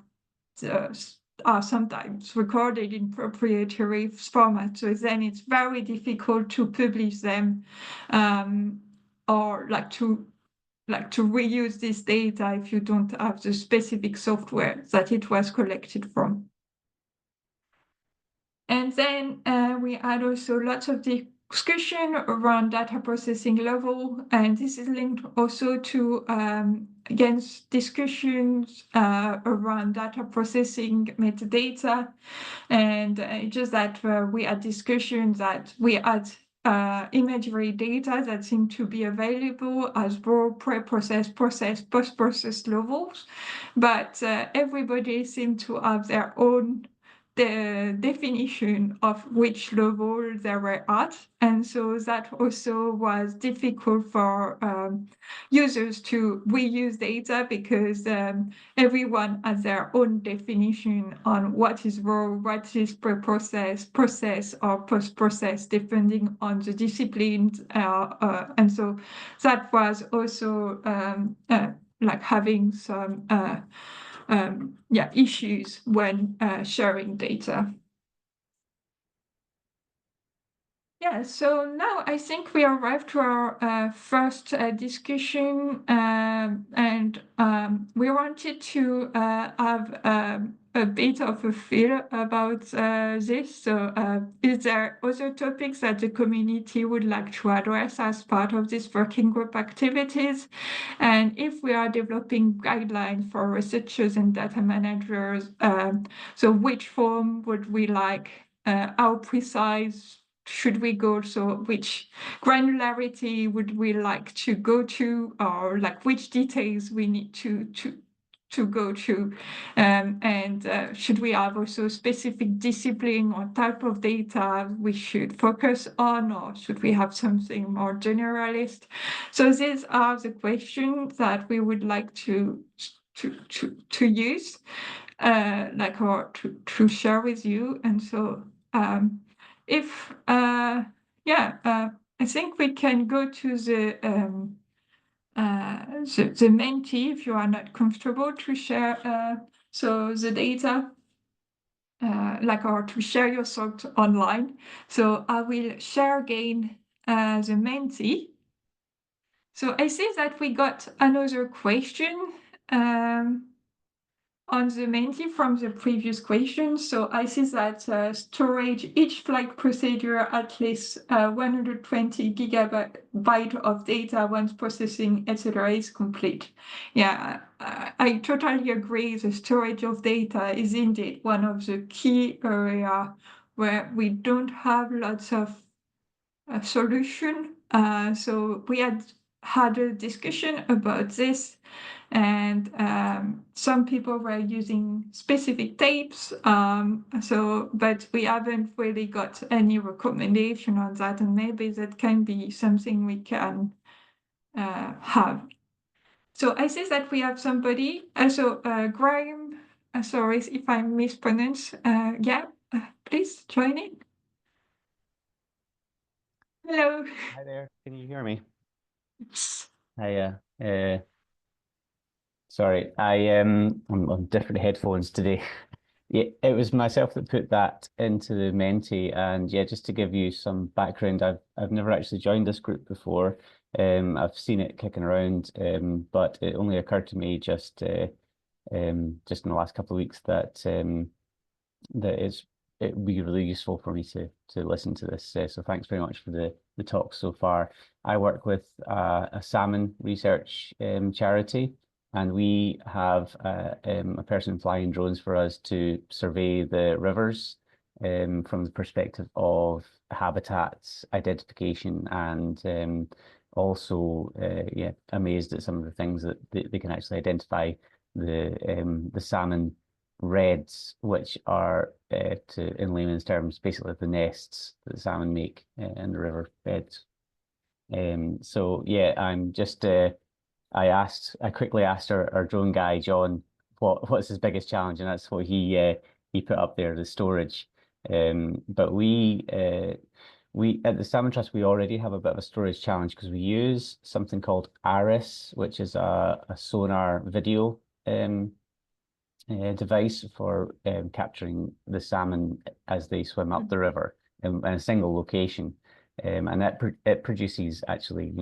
sometimes recorded in proprietary format. So then it's very difficult to publish them or to reuse this data if you don't have the specific software that it was collected from. And then we had also lots of discussion around data processing level, and this is linked also to against discussions around data processing metadata, and just that we had discussions that we had imagery data that seemed to be available as raw, pre-processed, processed, post-processed levels, but everybody seemed to have their own the definition of which level they were at. And so that also was difficult for users to reuse data because everyone has their own definition on what is raw, what is pre-processed, processed, or post-processed, depending on the disciplines. And so that was also like having some issues when sharing data. Yeah, so now I think we arrived to our first discussion, and we wanted to have a bit of a feel about this. So is there other topics that the community would like to address as part of this working group activities? And if we are developing guidelines for researchers and data managers, so which form would we like? How precise should we go? So which granularity would we like to go to, or like which details we need to go to, and should we have also specific discipline or type of data we should focus on, or should we have something more generalist? So these are the questions that we would like to use, like, or to share with you. And so if I think we can go to the Menti if you are not comfortable to share so the data, like, or to share your thoughts online. So I will share again the Menti. So I see that we got another question on the Menti from the previous question. So I see that storage each flag procedure at least 120 gigabyte of data once processing, etc. is complete. Yeah, I totally agree. The storage of data is indeed one of the key area where we don't have lots of solution. So we had a discussion about this, and some people were using specific tapes. But we haven't really got any recommendation on that, and maybe that can be something we can have. So I see that we have somebody. Also, Graham. Sorry if I mispronounce. Please join in. Hello. Hi there. Can you hear me? Yes. Hi. Sorry, I'm on different headphones today. Yeah, it was myself that put that into the Menti, and yeah, just to give you some background, I've never actually joined this group before. I've seen it kicking around, but it only occurred to me just in the last couple of weeks that it would be really useful for me to listen to this. So thanks very much for the talk so far. I work with a salmon research charity, and we have a person flying drones for us to survey the rivers from the perspective of habitats identification, and also amazed at some of the things that they can actually identify the salmon reds, which are in layman's terms basically the nests that salmon make in the river beds. So yeah, I'm just I quickly asked our drone guy John what's his biggest challenge, and that's what he put up there, the storage. But we at the Salmon Trust we already have a bit of a storage challenge because we use something called ARIS, which is a sonar video device for capturing the salmon as they swim up the river in a single location, and it produces actually,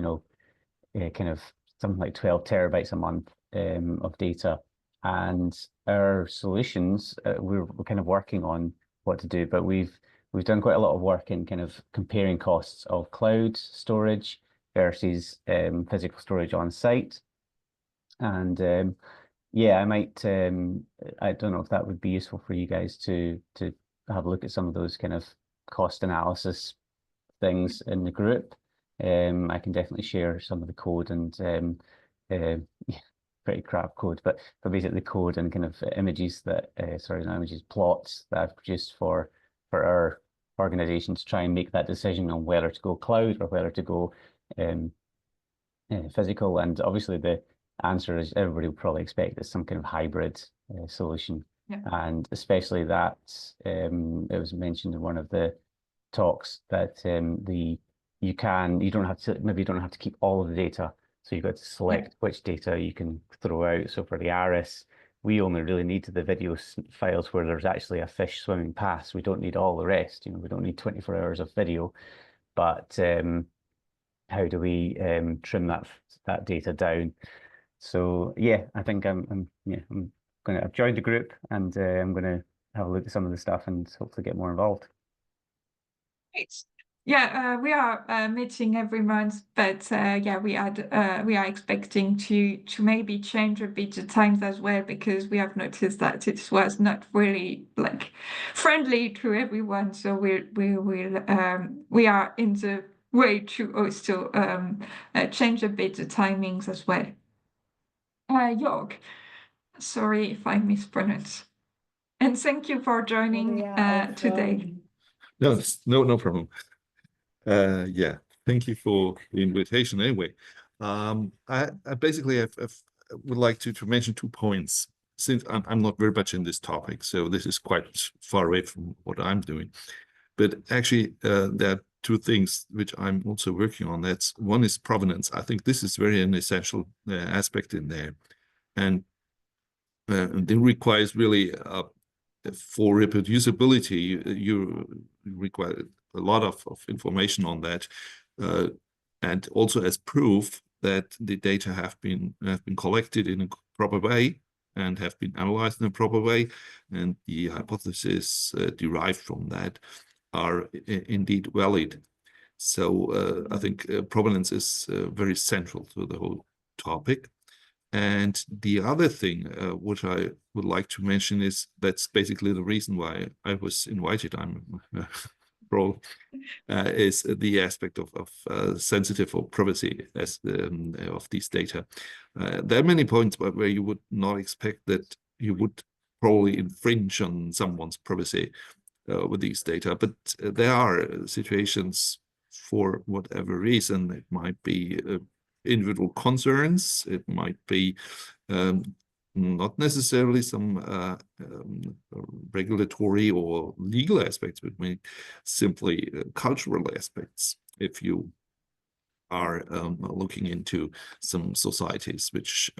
kind of something like 12 terabytes a month of data. And our solutions, we're kind of working on what to do, but we've we've done quite a lot of work in kind of comparing costs of cloud storage versus physical storage on site. And yeah, I might I don't know if that would be useful for you guys to have a look at some of those kind of cost analysis things in the group. I can definitely share some of the code and yeah, pretty crap code, but basically the code and kind of images that sorry, not images, plots that I've produced for our organization to try and make that decision on whether to go cloud or whether to go physical. And obviously the answer is everybody will probably expect it's some kind of hybrid solution. Yeah. And especially that it was mentioned in one of the talks that you don't have to keep all of the data, so you've got to select which data you can throw out. So for the ARIS, we only really need the video files where there's actually a fish swimming past. We don't need all the rest. We don't need 24 hours of video, but how do we trim that data down? So yeah, I think I've joined the group, and I'm gonna have a look at some of the stuff and hopefully get more involved. Yeah, we are meeting every month, but yeah, we are expecting to maybe change a bit the times as well, because we have noticed that it was not really like friendly to everyone. So we are in the way to also change a bit the timings as well. Jörg, sorry if I mispronounce, and thank you for joining today. No problem. Yeah, thank you for the invitation anyway. I basically would like to mention 2 points, since I'm not very much in this topic, so this is quite far away from what I'm doing. But actually, there are 2 things which I'm also working on. One is provenance. I think this is very an essential aspect in there, and it requires really for reproducibility, you require a lot of information on that, and also as proof that the data have been collected in a proper way and have been analyzed in a proper way, and the hypotheses derived from that are indeed valid. So I think provenance is very central to the whole topic. And the other thing which I would like to mention is that's basically the reason why I was invited. I'm pro is the aspect of sensitive or privacy as of these data. There are many points where you would not expect that you would probably infringe on someone's privacy with these data, but there are situations for whatever reason. It might be individual concerns, it might be not necessarily some regulatory or legal aspects, but maybe simply cultural aspects. If you are looking into some societies which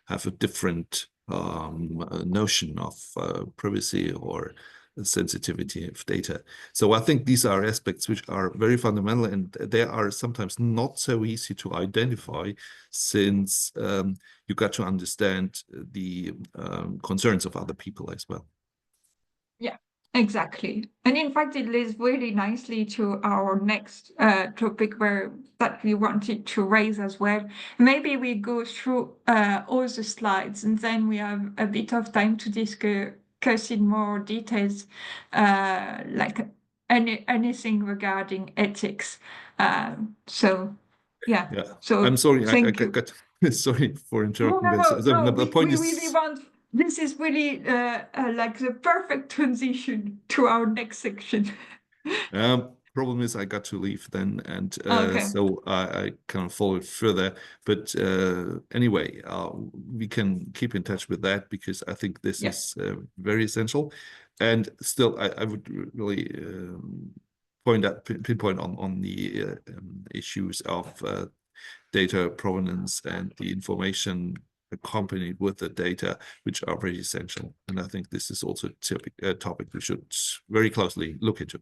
have a different notion of privacy or sensitivity of data. So I think these are aspects which are very fundamental, and they are sometimes not so easy to identify, since you got to understand the concerns of other people as well. Yeah, exactly. And in fact, it leads really nicely to our next topic that we wanted to raise as well. Maybe we go through all the slides, and then we have a bit of time to discuss in more details, like anything regarding ethics. So yeah. So I'm sorry, I thank you. got sorry for interrupting. No, the point is, really want. This is really like the perfect transition to our next section. problem is I got to leave then, and Okay. so I can't follow it further. But anyway, we can keep in touch with that, because I think this is very essential. And still, I would really pinpoint on the issues of data provenance and the information accompanied with the data, which are very essential. And I think this is also a topic we should very closely look into.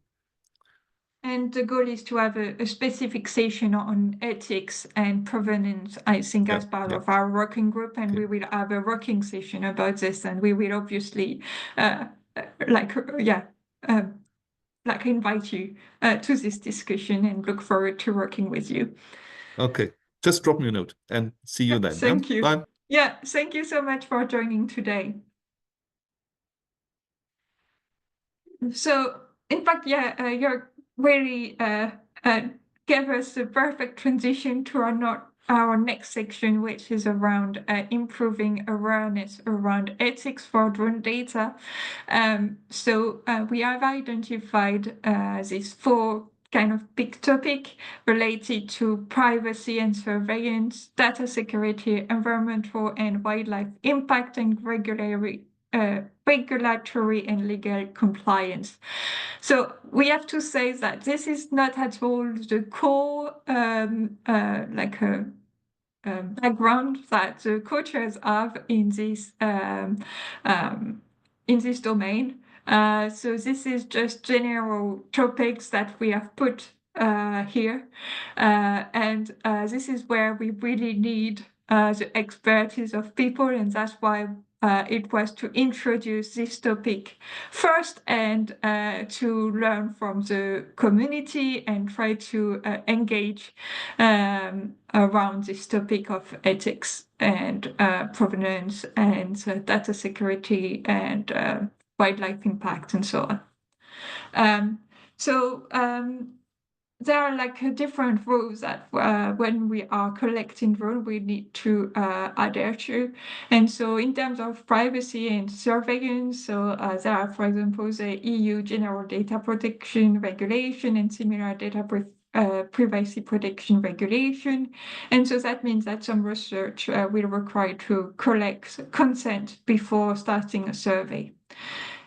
And the goal is to have a specific session on ethics and provenance, I think, as part of our working group. And we will have a working session about this. And we will obviously, like invite you to this discussion and look forward to working with you. Okay, just drop me a note and see you then. Thank you. Bye. Yeah, thank you so much for joining today. So, in fact, yeah, you're really gave us the perfect transition to our next section, which is around improving awareness around ethics for drone data. So we have identified these 4 kind of big topic related to privacy and surveillance, data security, environmental and wildlife impact, and regulatory and legal compliance. So we have to say that this is not at all the core background that the co-chairs have in this domain. So this is just general topics that we have put here, and this is where we really need the expertise of people, and that's why it was to introduce this topic first and to learn from the community and try to engage around this topic of ethics and provenance and data security and wildlife impact and so on. There are like different rules that when we are collecting drone we need to adhere to. And so in terms of privacy and surveillance, so there are, for example, the EU General Data Protection Regulation and similar data privacy protection regulation. And so that means that some research will require to collect consent before starting a survey.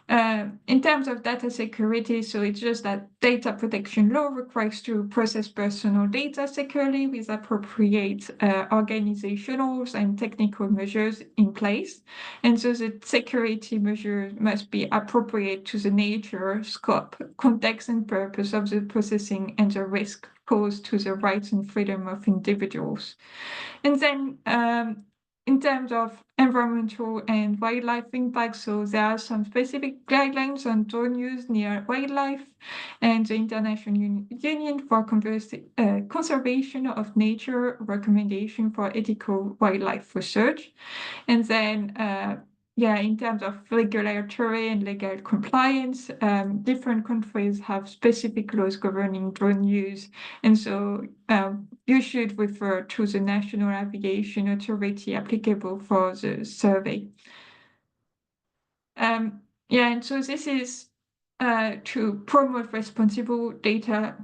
In terms of data security, so it's just that data protection law requires to process personal data securely with appropriate organizational and technical measures in place. And so the security measures must be appropriate to the nature, scope, context, and purpose of the processing and the risk posed to the rights and freedom of individuals. And then in terms of environmental and wildlife impact, so there are some specific guidelines on drone use near wildlife and the International Union for Conservation of Nature recommendation for ethical wildlife research. And then in terms of regulatory and legal compliance, different countries have specific laws governing drone use. And so you should refer to the National Aviation Authority applicable for the survey. And so this is to promote responsible data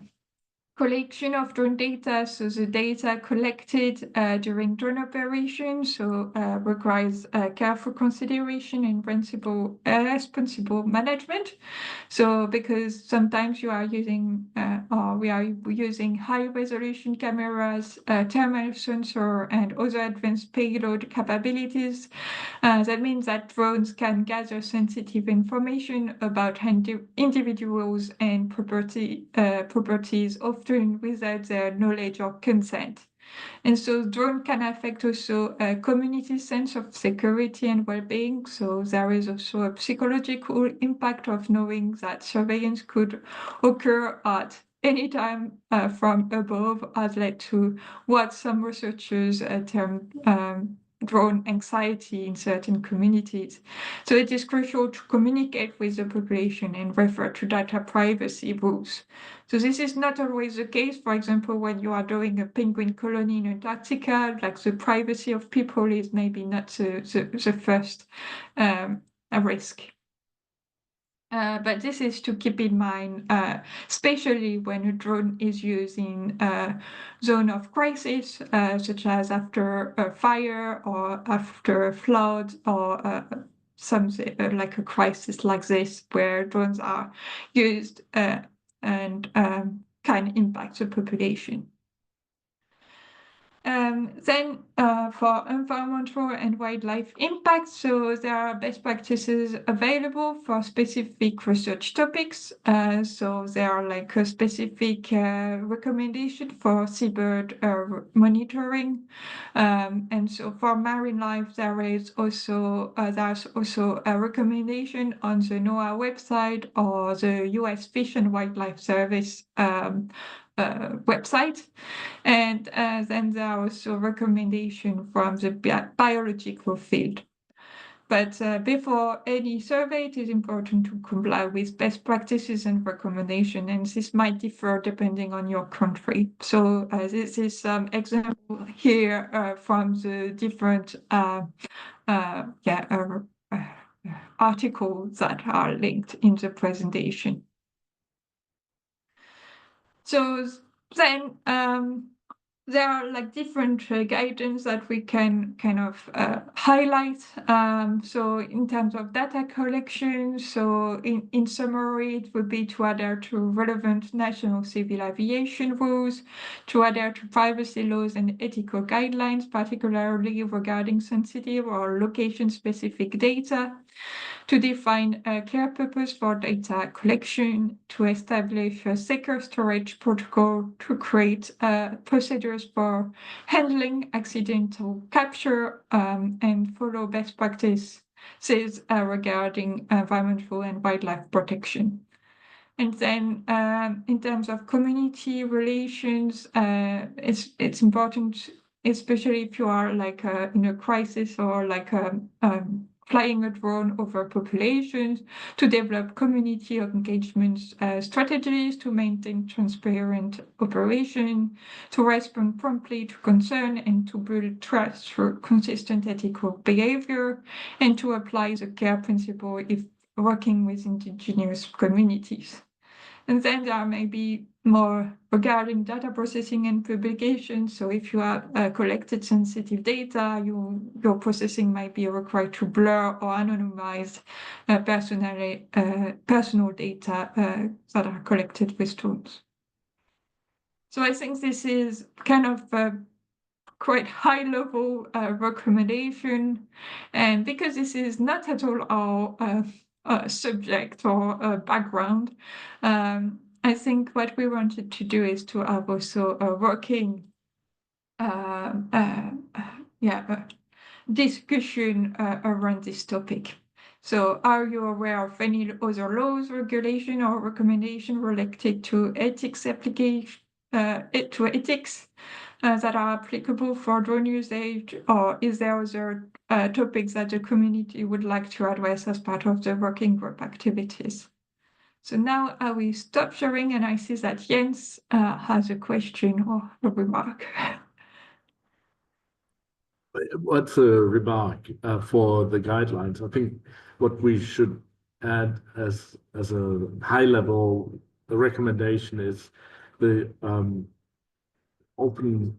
collection of drone data. So the data collected during drone operations requires careful consideration and responsible management. So because sometimes you are using we are using high resolution cameras, thermal sensor, and other advanced payload capabilities. That means that drones can gather sensitive information about individuals and properties often without their knowledge or consent. And so drone can affect also a community sense of security and well-being. So there is also a psychological impact of knowing that surveillance could occur at any time from above, has led to what some researchers term drone anxiety in certain communities. So it is crucial to communicate with the population and refer to data privacy rules. So this is not always the case. For example, when you are doing a penguin colony in Antarctica, like the privacy of people is maybe not the first risk. But this is to keep in mind, especially when a drone is used in a zone of crisis, such as after a fire or after a flood or something like a crisis like this, where drones are used and can impact the population. Then for environmental and wildlife impact, so there are best practices available for specific research topics. So there are like a specific recommendation for seabird monitoring. And so for marine life, there's also a recommendation on the NOAA website or the US Fish and Wildlife Service website. And then there are also recommendations from the biological field. But before any survey, it is important to comply with best practices and recommendations, and this might differ depending on your country. So this is some example here from the different articles that are linked in the presentation. So then there are like different guidance that we can kind of highlight. So in terms of data collection, so in summary, it would be to adhere to relevant national civil aviation rules, to adhere to privacy laws and ethical guidelines, particularly regarding sensitive or location-specific data, to define a clear purpose for data collection, to establish a secure storage protocol, to create procedures for handling accidental capture, and follow best practices regarding environmental and wildlife protection. And then in terms of community relations, it's important, especially if you are like in a crisis or like flying a drone over populations, to develop community engagement strategies to maintain transparent operation, to respond promptly to concern and to build trust through consistent ethical behavior, and to apply the care principle if working with indigenous communities. And then there may be more regarding data processing and publication. So if you have collected sensitive data, your processing might be required to blur or anonymize personal data that are collected with tools. So I think this is kind of quite high level recommendation. And because this is not at all our subject or background, I think what we wanted to do is to have also a working discussion around this topic. So are you aware of any other laws, regulation, or recommendation related to ethics application, to ethics that are applicable for drone usage, or is there other topics that the community would like to address as part of the working group activities? So now I will stop sharing, and I see that Jens has a question or a remark. What's a remark for the guidelines? I think what we should add as a high level recommendation is the open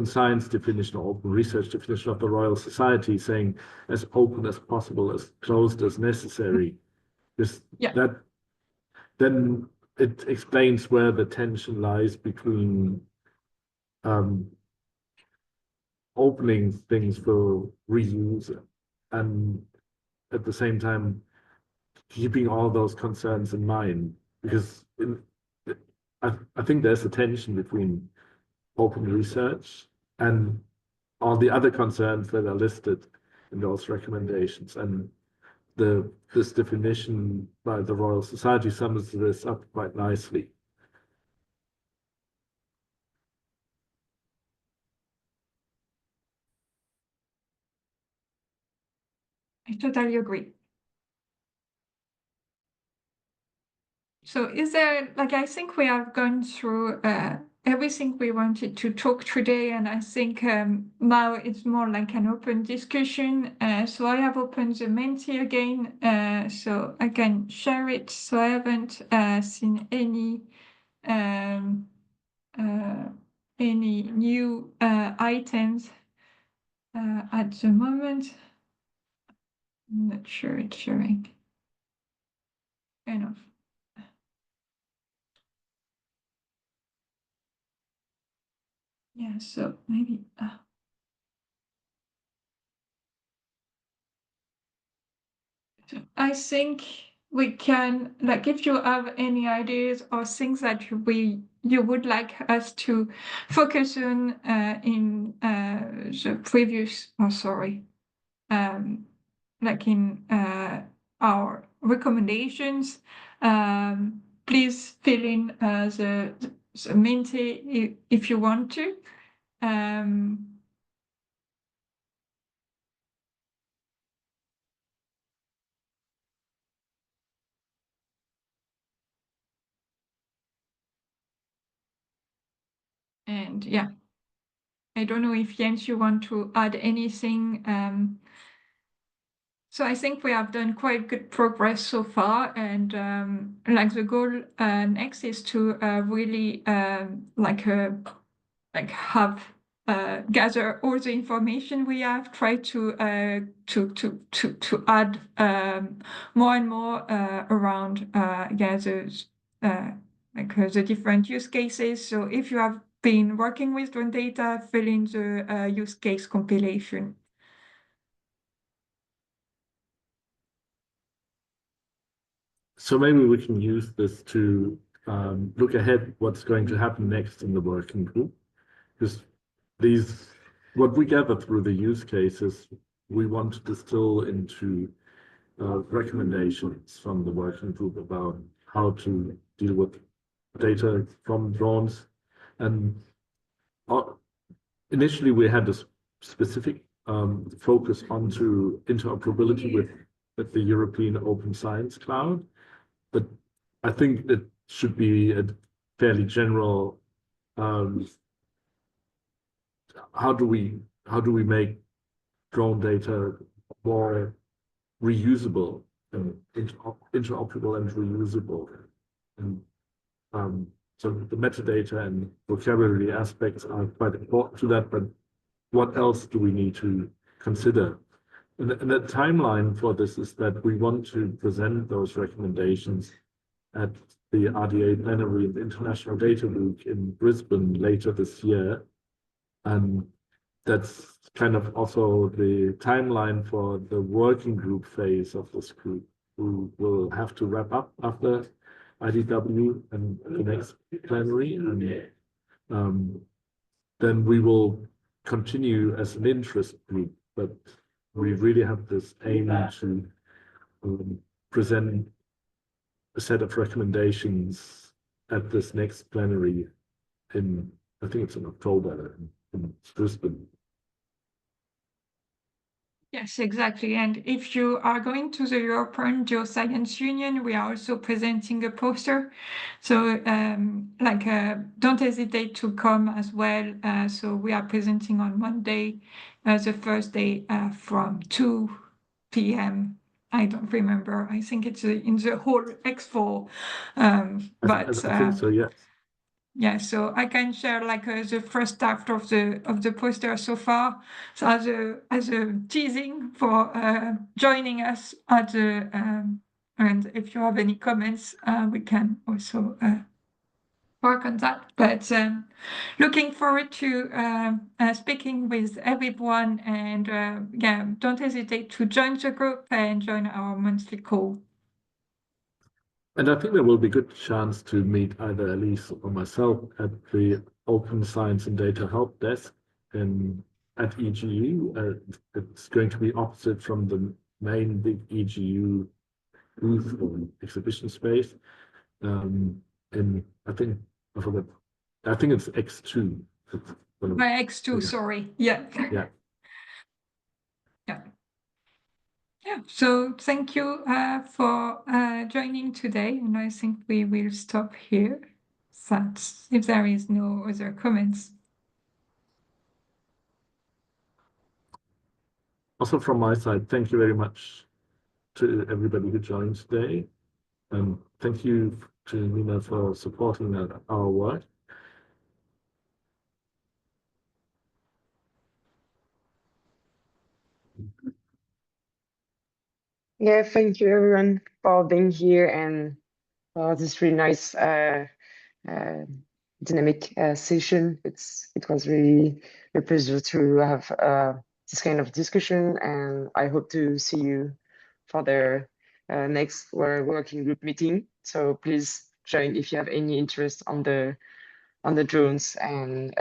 science definition or open research definition of the Royal Society, saying as open as possible, as closed as necessary. That then it explains where the tension lies between opening things for reuse and at the same time keeping all those concerns in mind, because I think there's a tension between open research and all the other concerns that are listed in those recommendations. And this definition by the Royal Society sums this up quite nicely. I totally agree. So is there, like, I think we have gone through everything we wanted to talk today, and I think now it's more like an open discussion. So I have opened the Menti again, so I can share it. So I haven't seen any new items at the moment. I'm not sure it's showing. Enough. Yeah, so maybe I think we can, like, if you have any ideas or things that you would like us to focus on in the previous, oh sorry, like in our recommendations, please fill in the Minty if you want to. And yeah, I don't know if Jens, you want to add anything. So I think we have done quite good progress so far, and like the goal next is to really like have gather all the information we have, try to add more and more around the different use cases. So if you have been working with drone data, fill in the use case compilation. So maybe we can use this to look ahead what's going to happen next in the working group. Because what we gather through the use cases, we want to distill into recommendations from the working group about how to deal with data from drones. And initially we had this specific focus onto interoperability with the European Open Science Cloud. But I think it should be a fairly general, how do we make drone data more reusable and interoperable and reusable? And so the metadata and vocabulary aspects are quite important to that, but what else do we need to consider? And the timeline for this is that we want to present those recommendations at the RDA plenary in the International Data Week in Brisbane later this year. And that's kind of also the timeline for the working group phase of this group, who will have to wrap up after IDW and the next plenary. And then we will continue as an interest group, but we really have this aim to present a set of recommendations at this next plenary in, I think it's in October in Brisbane. Yes, exactly. And if you are going to the European Geoscience Union, we are also presenting a poster. So don't hesitate to come as well. So we are presenting on Monday, the first day from 2 p.m. I don't remember. I think it's in the whole X4. I think so, yes. Yeah, so I can share like the first draft of the poster so far, so as a teasing for joining us at the and if you have any comments, we can also work on that. But looking forward to speaking with everyone, and yeah, don't hesitate to join the group and join our monthly call. And I think there will be a good chance to meet either Elise or myself at the Open Science and Data Help Desk at EGU. It's going to be opposite from the main big EGU booth or exhibition space. I think it's X2. My X2, sorry. Yeah. Yeah. Yeah. Yeah, so thank you for joining today, and I think we will stop here. If there is no other comments. Also from my side, thank you very much to everybody who joined today. And thank you to Nina for supporting our work. Yeah, thank you everyone for being here and for this really nice dynamic session. It was really a pleasure to have this kind of discussion, and I hope to see you for the next working group meeting. So please join if you have any interest on the drones and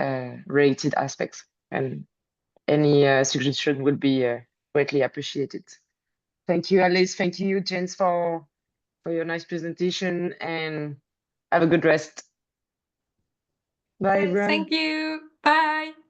related aspects, and any suggestion would be greatly appreciated. Thank you, Alice. Thank you, Jens, for your nice presentation, and have a good rest. Bye, Okay, everyone. thank you. Bye.